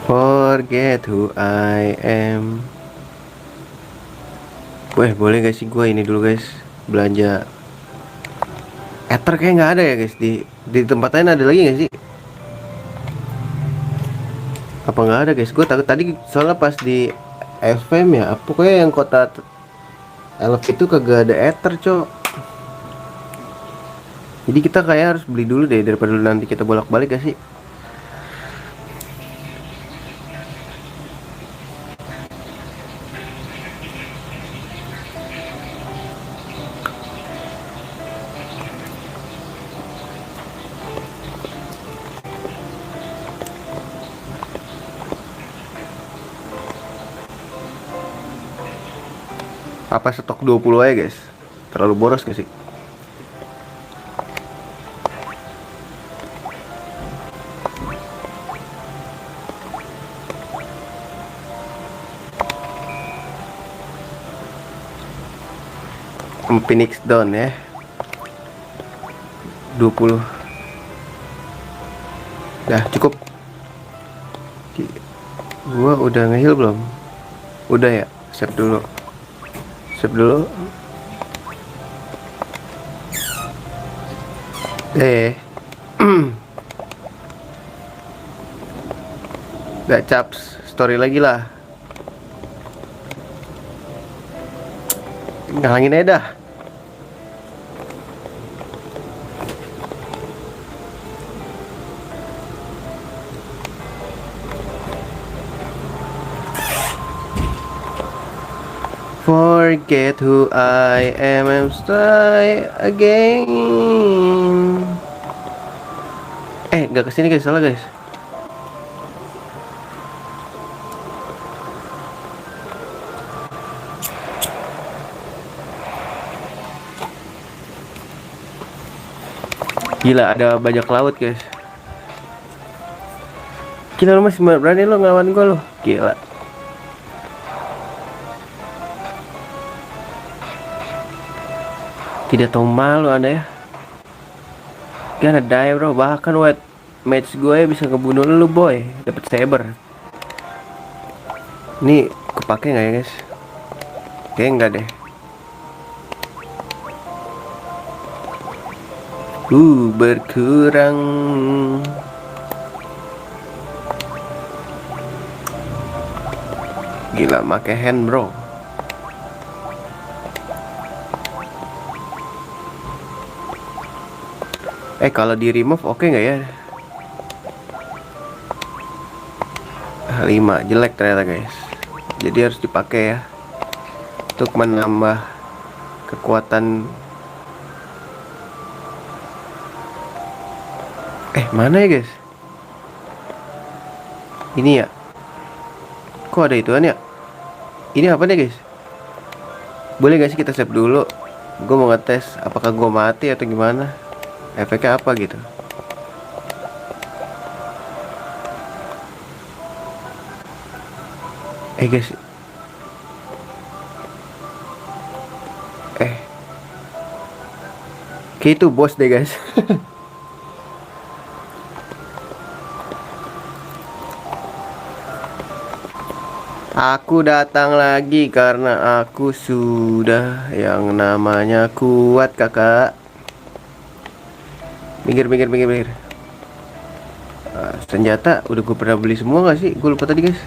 Forget who I am. Weh, boleh gak sih gue ini dulu guys, belanja Ether kayak nggak ada ya guys, di tempat lain ada lagi gak sih? Apa nggak ada guys? Gue takut tadi soalnya pas di FM ya, pokoknya yang kota Elf itu kagak ada Ether cok. Jadi kita kayak harus beli dulu deh daripada nanti kita bolak-balik gak sih? Apa stok 20 aja guys? Terlalu boros gak sih? Phoenix down ya 20. Dah cukup. Gua udah ngeheal belum? Udah ya, save dulu. Save dulu. Gak caps story lagi lah. Ngalangin aja dah. Forget who I am and try again. Gak kesini guys, salah guys. Gila, ada bajak laut guys. Gila, lu masih berani lo ngelawan gue lo. Gila. Tidak tahu malu anda ya. Gak ada daya bro. Bahkan white match gue bisa ngebunuh lu boy. Dapat saber. Ini kepake nggak ya guys? Kayaknya enggak deh. Berkurang. Gila, make hand bro. Kalau di remove oke nggak ya? 5 jelek ternyata guys. Jadi harus dipakai ya untuk menambah kekuatan. Mana ya guys? Ini ya. Kok ada ituan ya? Ini apa nih guys? Boleh gak sih kita save dulu Gue mau ngetes apakah gue mati atau gimana, efeknya apa gitu. Guys, kayak itu bos deh guys. Aku datang lagi karena aku sudah yang namanya kuat kakak. Minggir, minggir, minggir, minggir. Senjata udah gue pernah beli semua gak sih? Gue lupa tadi guys.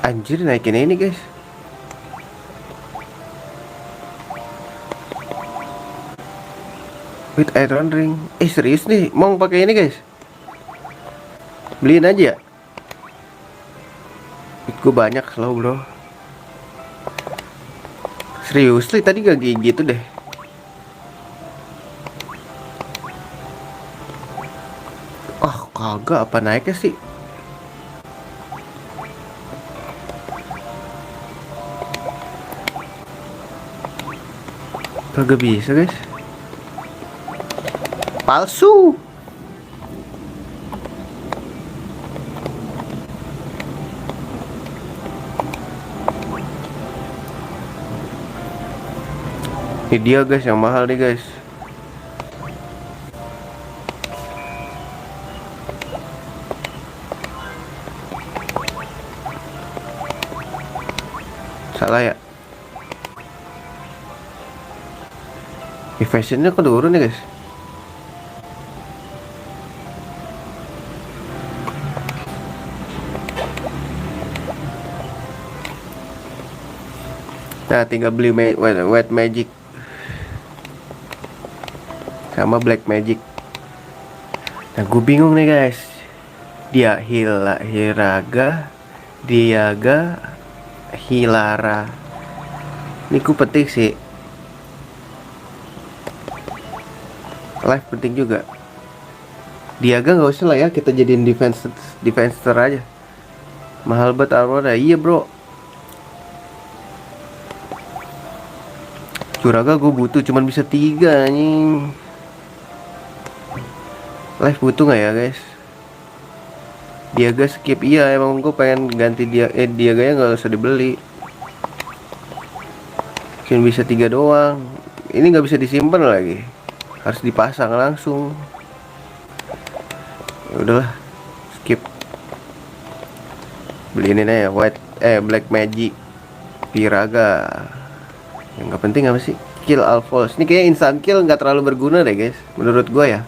Anjir, naikin ini guys. With iron ring. Serius nih, mau pakai ini guys? Beliin aja ya. Gue banyak slow bro. Serius nih, tadi gak gitu deh. Kagak, apa naiknya sih? Kagak bisa guys. Palsu. Ini dia guys yang mahal nih guys. Salah ya. Fashionnya kok turun nih guys. Nah, tinggal beli white magic sama black magic. Nah, gue bingung nih guys. Dia Hiraga, Diaga, Hilara. Ini ku petik sih. Life penting juga. Diaga nggak usah lah ya, kita jadiin defenser aja. Mahal banget Aurora. Iya bro. Curaga gue butuh, cuman bisa 3 anjing. Life butuh nggak ya guys? Diaga skip. Iya emang gue pengen ganti Diaganya nggak usah dibeli. Cuma bisa 3 doang. Ini nggak bisa disimpan lagi, harus dipasang langsung. Ya udahlah, skip. Beli ini aja black magic Piraga. Yang nggak penting apa sih? Kill all falls. Ini kayaknya instant kill nggak terlalu berguna deh guys, menurut gue ya.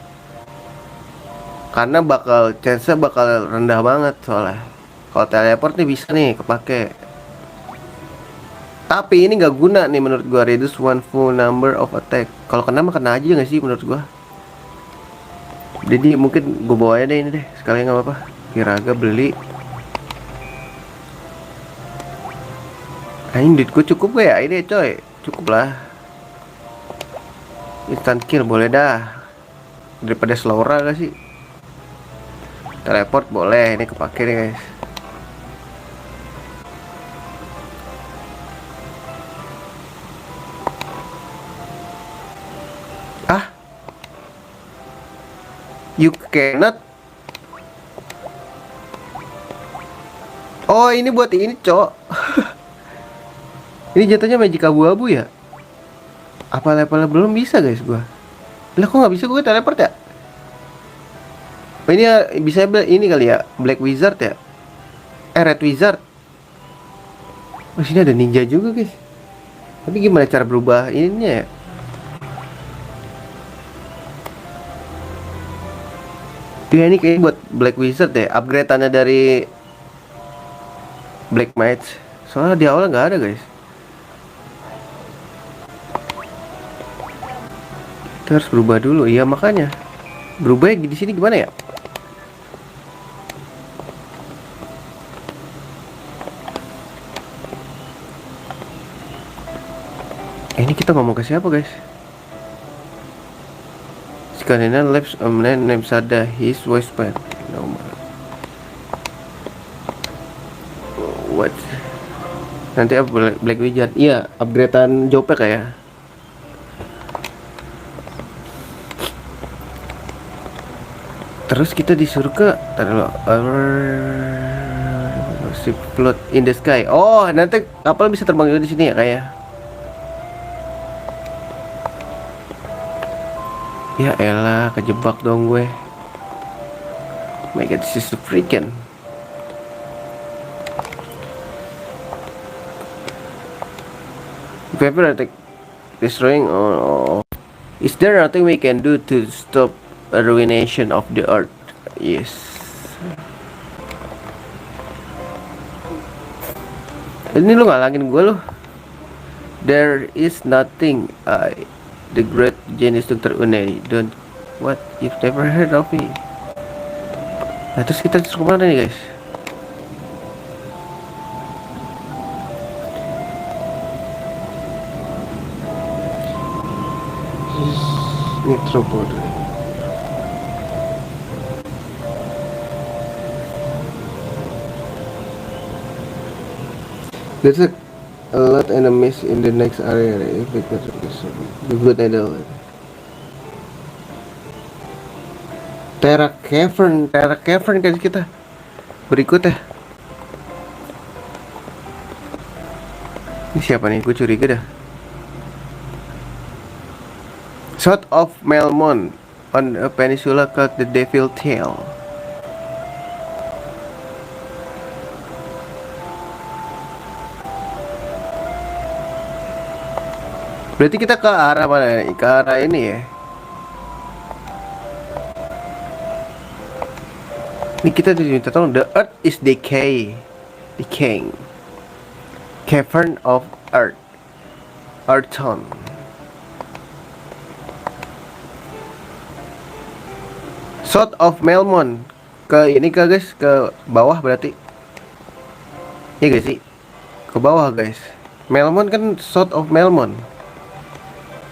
Karena chance-nya bakal rendah banget soalnya. Kalau teleport nih bisa nih kepake. Tapi ini nggak guna nih menurut gue. Reduce one full number of attack. Kalau kena mah kena aja nggak sih menurut gue. Jadi mungkin gue bawa aja deh ini deh. Sekalian nggak apa-apa. Kiraga beli. Ini duit gue cukup gak ya? Ini coy, cukup lah. Instant kill boleh dah. Daripada Slowra gak sih? Teleport boleh, ini kepake nih guys. You cannot. Oh ini buat ini cok. Ini jatuhnya magic abu-abu ya? Apa levelnya belum bisa guys gua? Lah kok nggak bisa gue teleport ya? Ini ya, bisa ini kali ya, Black Wizard ya? Red Wizard. Oh sini ada ninja juga guys. Tapi gimana cara berubah ininya ya? Ya ini kayaknya buat Black Wizard deh. Upgrade-annya dari Black Mage. Soalnya di awal nggak ada guys. Kita harus berubah dulu. Iya makanya. Berubahnya di sini gimana ya? Ini kita ngomong ke siapa guys? Sekarang Labs name Sada his voice pen. No. What? Nanti Black Wizard. Iya, upgradean Jopek ya. Terus kita disuruh ke ship float in the sky. Oh, nanti kapal bisa terbang juga di sini ya kayak. Ya elah, kejebak dong gue. My God, this is the freaking. Paper attack destroying. Oh, is there nothing we can do to stop a ruination of the earth? Yes. Ini lu ngalangin gue lu. There is nothing. The great genius Dr. Unai. Don't. What? You've never heard of me? Nah, terus kita kemana nih guys? Nitropod. There's a lot enemies in the next area. The good idol. Terra Cavern guys kita. Berikutnya. Ini siapa nih? Gue curiga dah. Sword of Melmon on a peninsula called the Devil Tail. Berarti kita ke arah mana? Ke arah ini ya. Ini kita diminta tolong. The earth is decaying. Cavern of Earth. Earthon. Sword of Melmon. Ke ini ke guys, ke bawah berarti. Iya guys sih. Ke bawah guys. Melmon kan Sword of Melmon.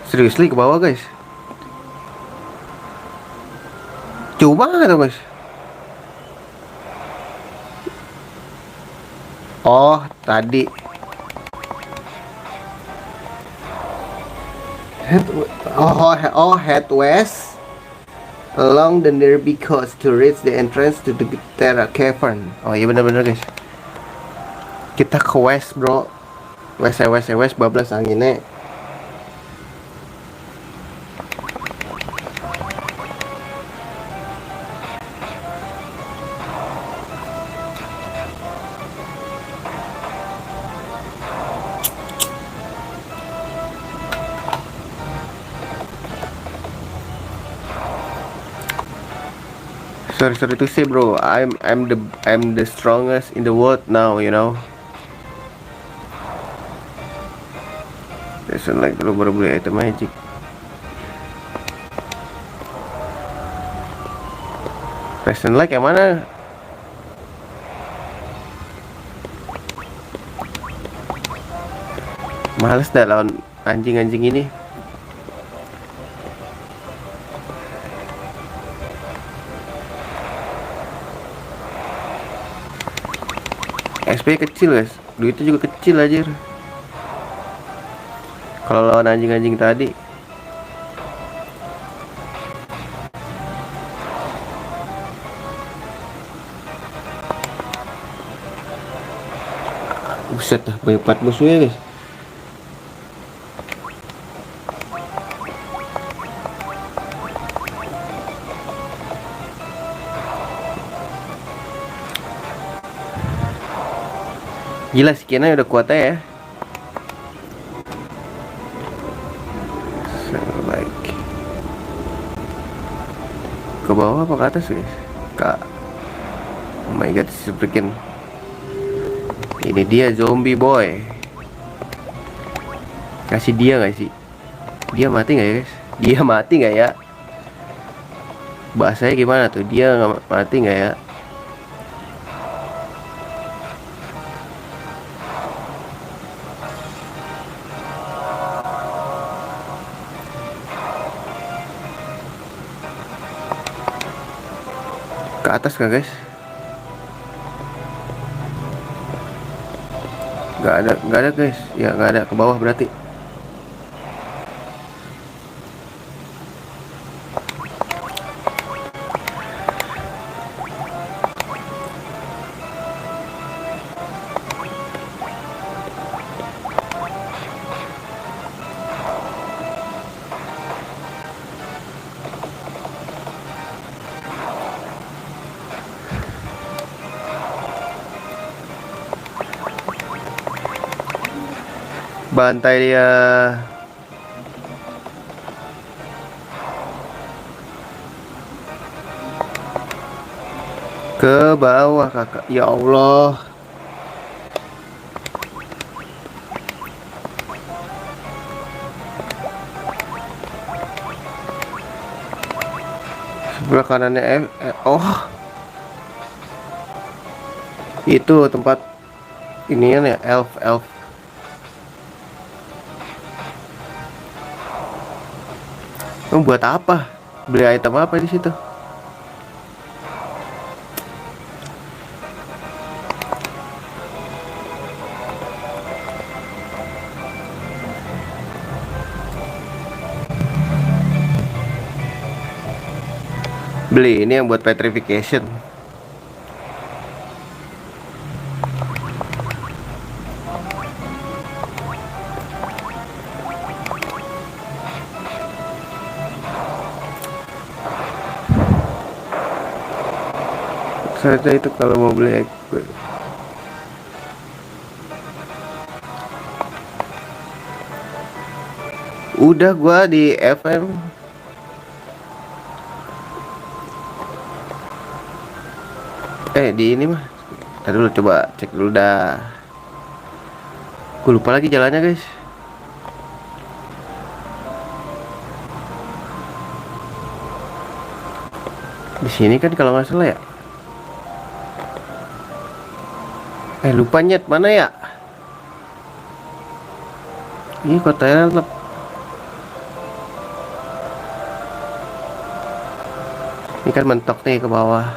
Seriously ke bawah guys. Coba nggak tuh guys? Oh tadi. Head west along the nearby coast to reach the entrance to the Terra Cavern. Oh iya benar-benar guys. Kita ke west bro. West bablas anginnya. Sorry to say bro, I'm the strongest in the world now, you know. Lesson like lu baru beli item magic. Lesson like yang mana? Males dah lawan anjing-anjing ini. SP kecil guys, duitnya juga kecil aja. Kalau lawan anjing-anjing tadi. Buset dah, banyak banget musuhnya guys. Gila skinnya udah kuat ya. Like ke bawah apa ke atas guys? Oh my god, si freaking. Ini dia zombie boy. Kasih dia gak sih? Dia mati gak ya guys? Dia mati gak ya? Bahasanya gimana tuh? Dia nggak mati gak ya? Ke atas kah guys? Nggak ada guys. Ya nggak ada, ke bawah berarti. Bantai dia. Ke bawah kakak. Ya Allah. Sebelah kanannya oh, itu tempat inian ya, elf elf. Buat apa? Beli item apa di situ? Beli ini yang buat petrification. Saja itu kalau mau beli udah gua di FM. Di ini mah. Tadi dulu coba cek dulu dah. Gue lupa lagi jalannya guys. Di sini kan kalau nggak salah ya. Lupa nyet mana ya? Ini kotanya tetap. Ini kan mentok nih ke bawah.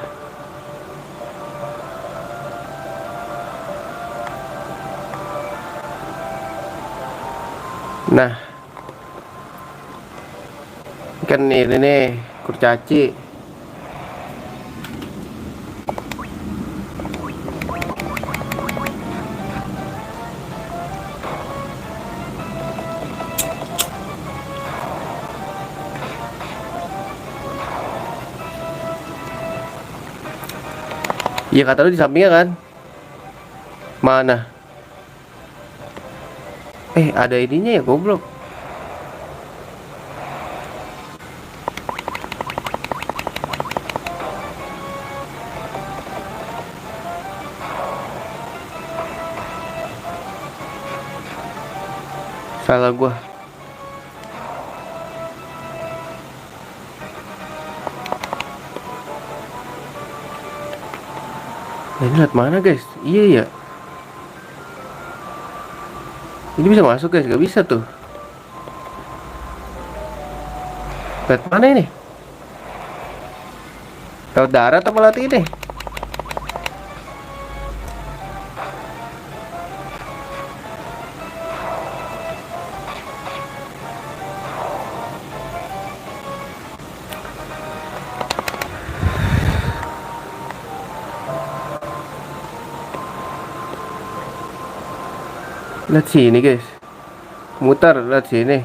Nah, kan ini nih kurcaci. Iya kata lu di sampingnya kan? Mana? Ada ininya ya goblok. Salah gua. Ini lihat mana guys? Iya ya. Ini bisa masuk guys? Gak bisa tuh. Lihat mana ini? Lewat darat apa lewat ini? Lihat sini guys. Mutar lihat sini.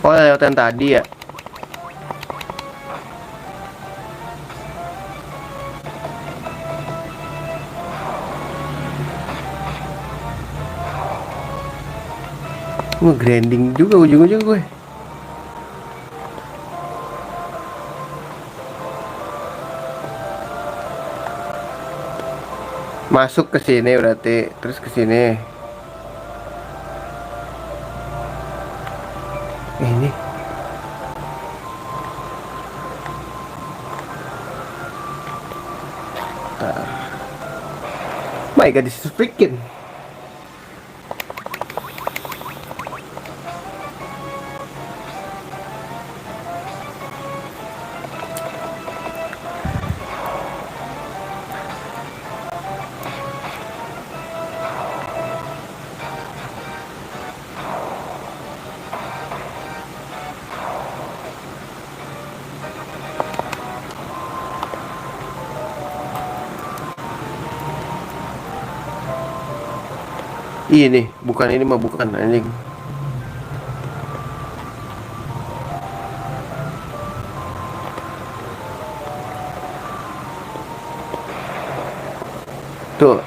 Oh lewat yang tadi ya. Gue grinding juga ujung-ujung gue. Masuk ke sini berarti, terus ke sini. Ini. My God, this is freaking. Ini bukan, ini mah bukan anjing. Tuh,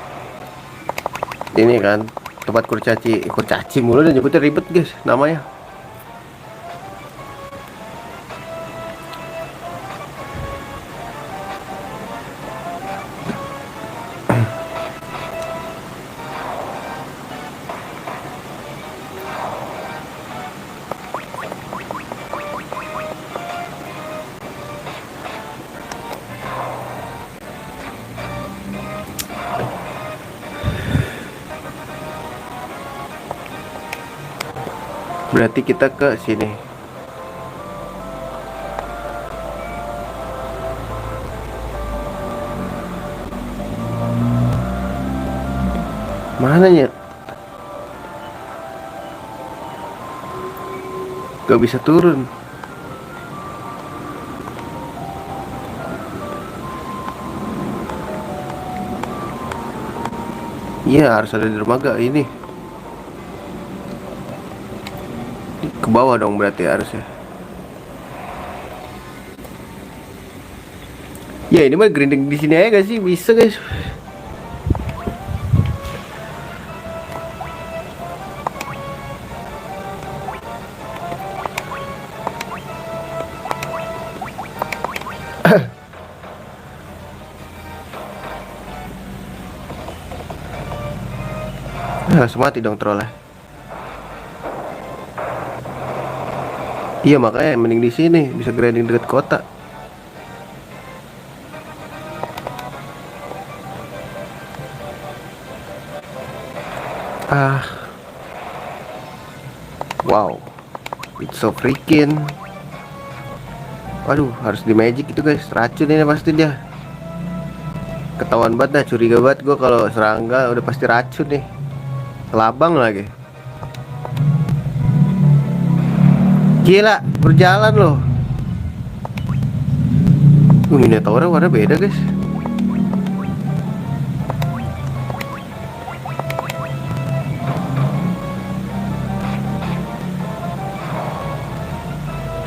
ini kan tempat kurcaci, kurcaci mulu dan nyebutnya ribet guys namanya. Berarti kita ke sini. Mana ya? Gak bisa turun. Iya, harus ada di dermaga ini. Ke bawah dong berarti harusnya. Ya ini mah grinding di sini aja gak sih? Bisa guys. Langsung mati dong trollnya. Iya makanya mending di sini, bisa grinding dekat kota. Ah, wow, it's so freaking. Waduh, harus di magic itu guys, racun ini pasti dia. Ketahuan banget dah, curiga banget gue kalau serangga udah pasti racun nih. Kelabang lagi. Gila, berjalan loh. Minotaurnya warna beda guys.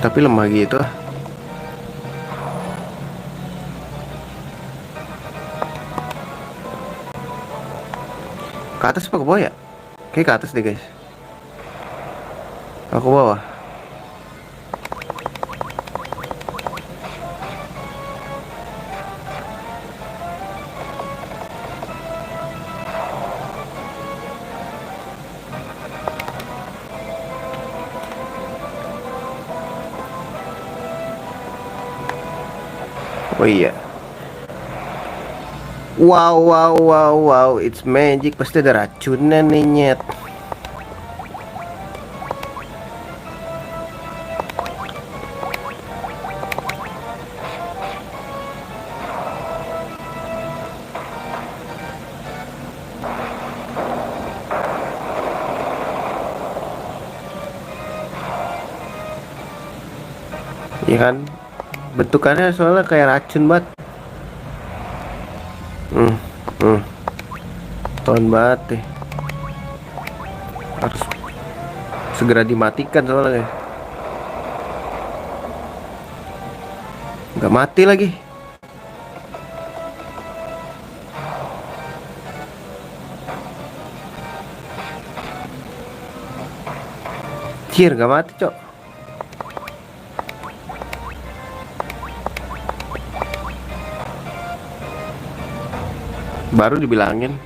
Tapi lemah gitu ah. Ke atas apa ke bawah ya? Kayak ke atas deh guys. Aku bawah. Oh iya. Wow, wow, wow, wow, it's magic. Pasti ada racunnya nih nyet. Iya kan? Bentukannya soalnya kayak racun banget. Hmm, hmm. Tahun banget deh. Harus segera dimatikan soalnya guys. Nggak mati lagi. Cier, nggak mati cok. Baru dibilangin.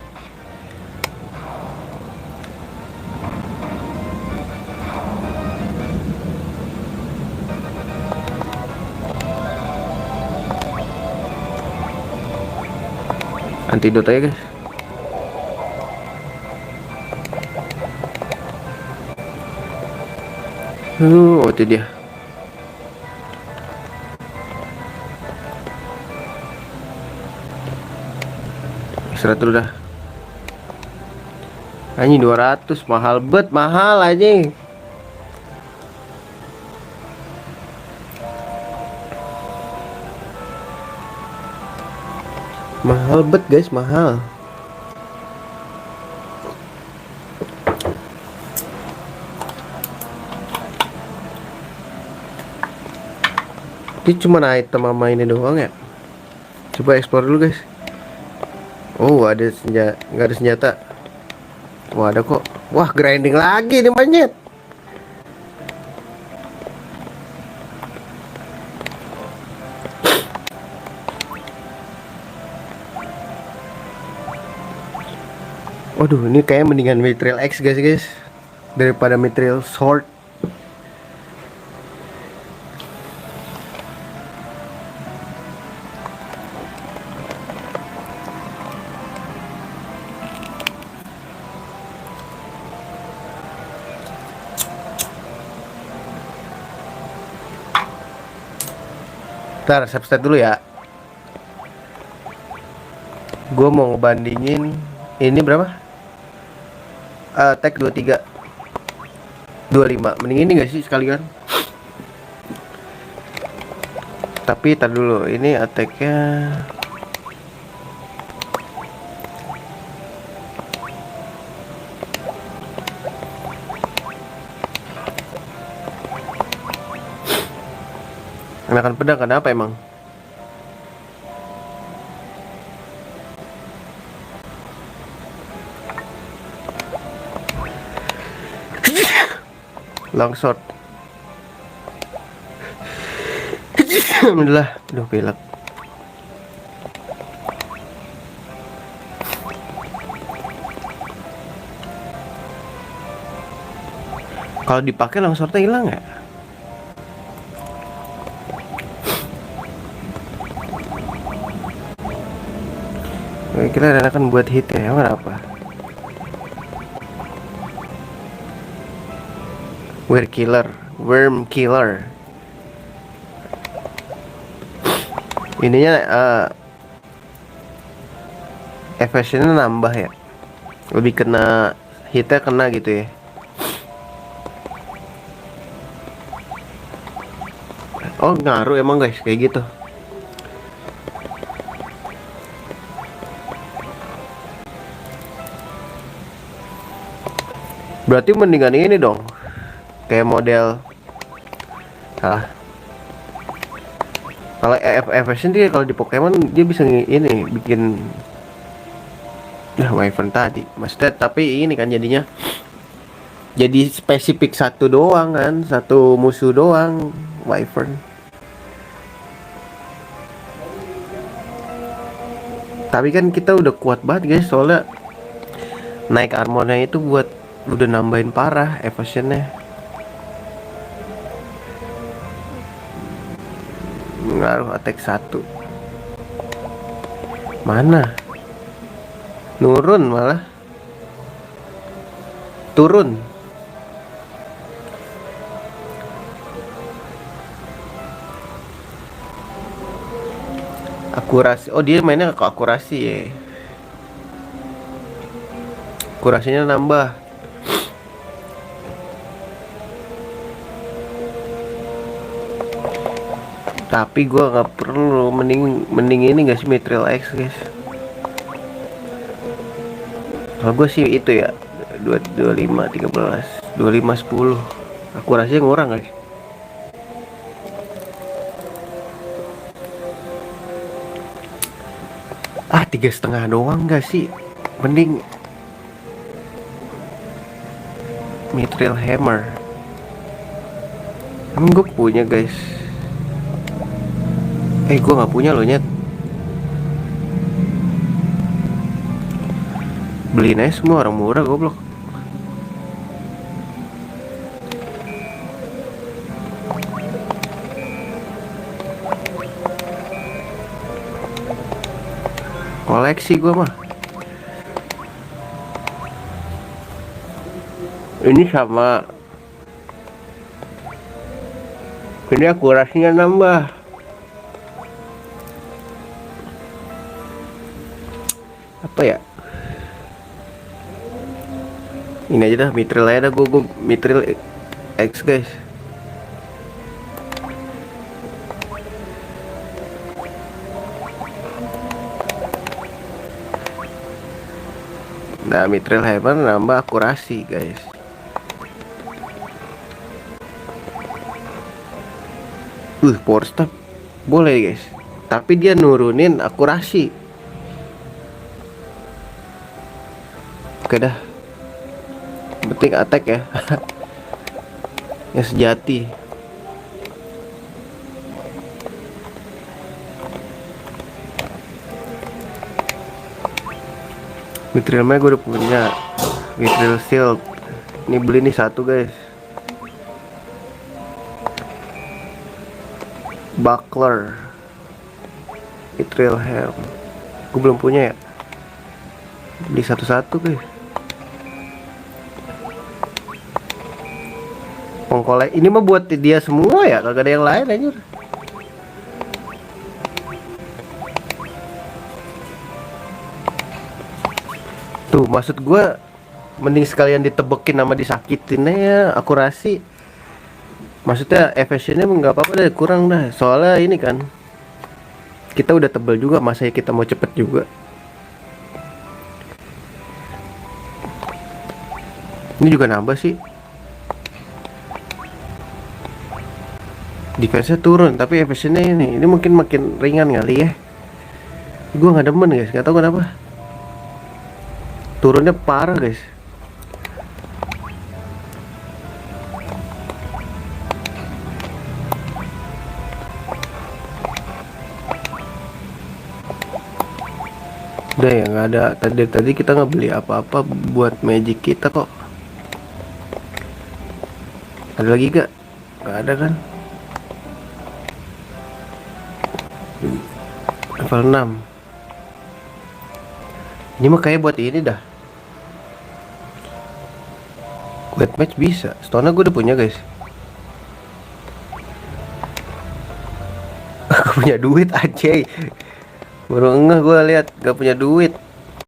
Antidot aja guys. Itu dia. Istirahat dulu dah. Anjing 200 mahal bet, mahal anjing. Mahal bet guys, mahal. Ini cuma item sama ini doang ya. Coba explore dulu guys. Oh ada senjata, nggak ada senjata. Wah ada kok. Wah grinding lagi nih monyet. Waduh ini kayak mendingan Mithril X guys daripada Mithril Sword. Ntar substat dulu ya. Gue mau ngebandingin ini berapa? Attack 23 25. Mending ini gak sih sekalian? Tapi tar dulu, ini attacknya enakan pedang kenapa emang? Longsword. Alhamdulillah, aduh pilek. Kalau dipakai longswordnya hilang ya? Kira enakan buat hit ya, emang apa? Worm killer. Ininya efficientnya nambah ya, lebih kena hitnya kena gitu ya. Oh ngaruh emang guys kayak gitu. Berarti mendingan ini dong, kayak model kalau efficient dia kalau di Pokemon dia bisa ini bikin Wyvern tadi maksudnya, tapi ini kan jadinya jadi spesifik satu doang kan, satu musuh doang Wyvern. Tapi kan kita udah kuat banget guys, soalnya naik armornya itu buat udah nambahin parah efficientnya. Ngaruh attack 1. Mana? Nurun malah. Turun. Akurasi. Oh, dia mainnya ke akurasi ya. Akurasinya nambah. Tapi gua nggak perlu, mending ini gak sih Mithril X guys. Kalau gue sih itu ya 25 13 25 10. Akurasinya ngurang guys. Ah 3,5 doang gak sih? Mending Mithril Hammer. Emang gue punya guys. Gue nggak punya loh nyet. Beliin aja semua, orang murah goblok. Koleksi gue mah. Ini sama. Ini akurasinya nambah. Apa ya? Ini aja dah, Mithril aja dah, gue Mithril X guys. Nah, Mithril Hammer nambah akurasi guys. Power step boleh guys, tapi dia nurunin akurasi. Oke dah, penting attack ya. Yang sejati. Mithril gue udah punya. Mithril shield. Ini beli nih satu guys. Buckler. Mithril helm. Gue belum punya ya. Beli satu-satu guys. Pengkolek ini mah buat dia semua ya, kagak ada yang lain anjir. Tuh maksud gua mending sekalian ditebekin sama disakitin ya, akurasi. Maksudnya efisiennya nggak apa-apa deh, kurang dah. Soalnya ini kan kita udah tebel juga, masa ya kita mau cepet juga. Ini juga nambah sih. Defense-nya turun, tapi efisiennya ini mungkin makin ringan kali ya. Gua nggak demen guys, nggak tahu kenapa. Turunnya parah guys. Udah ya, nggak ada. Tadi kita nggak beli apa-apa buat magic kita kok. Ada lagi gak? Nggak ada kan? Level 6. Ini mah kayak buat ini dah. Wet match bisa. Stone gue udah punya guys. Aku punya duit aja. Baru ngeh gue lihat gak punya duit.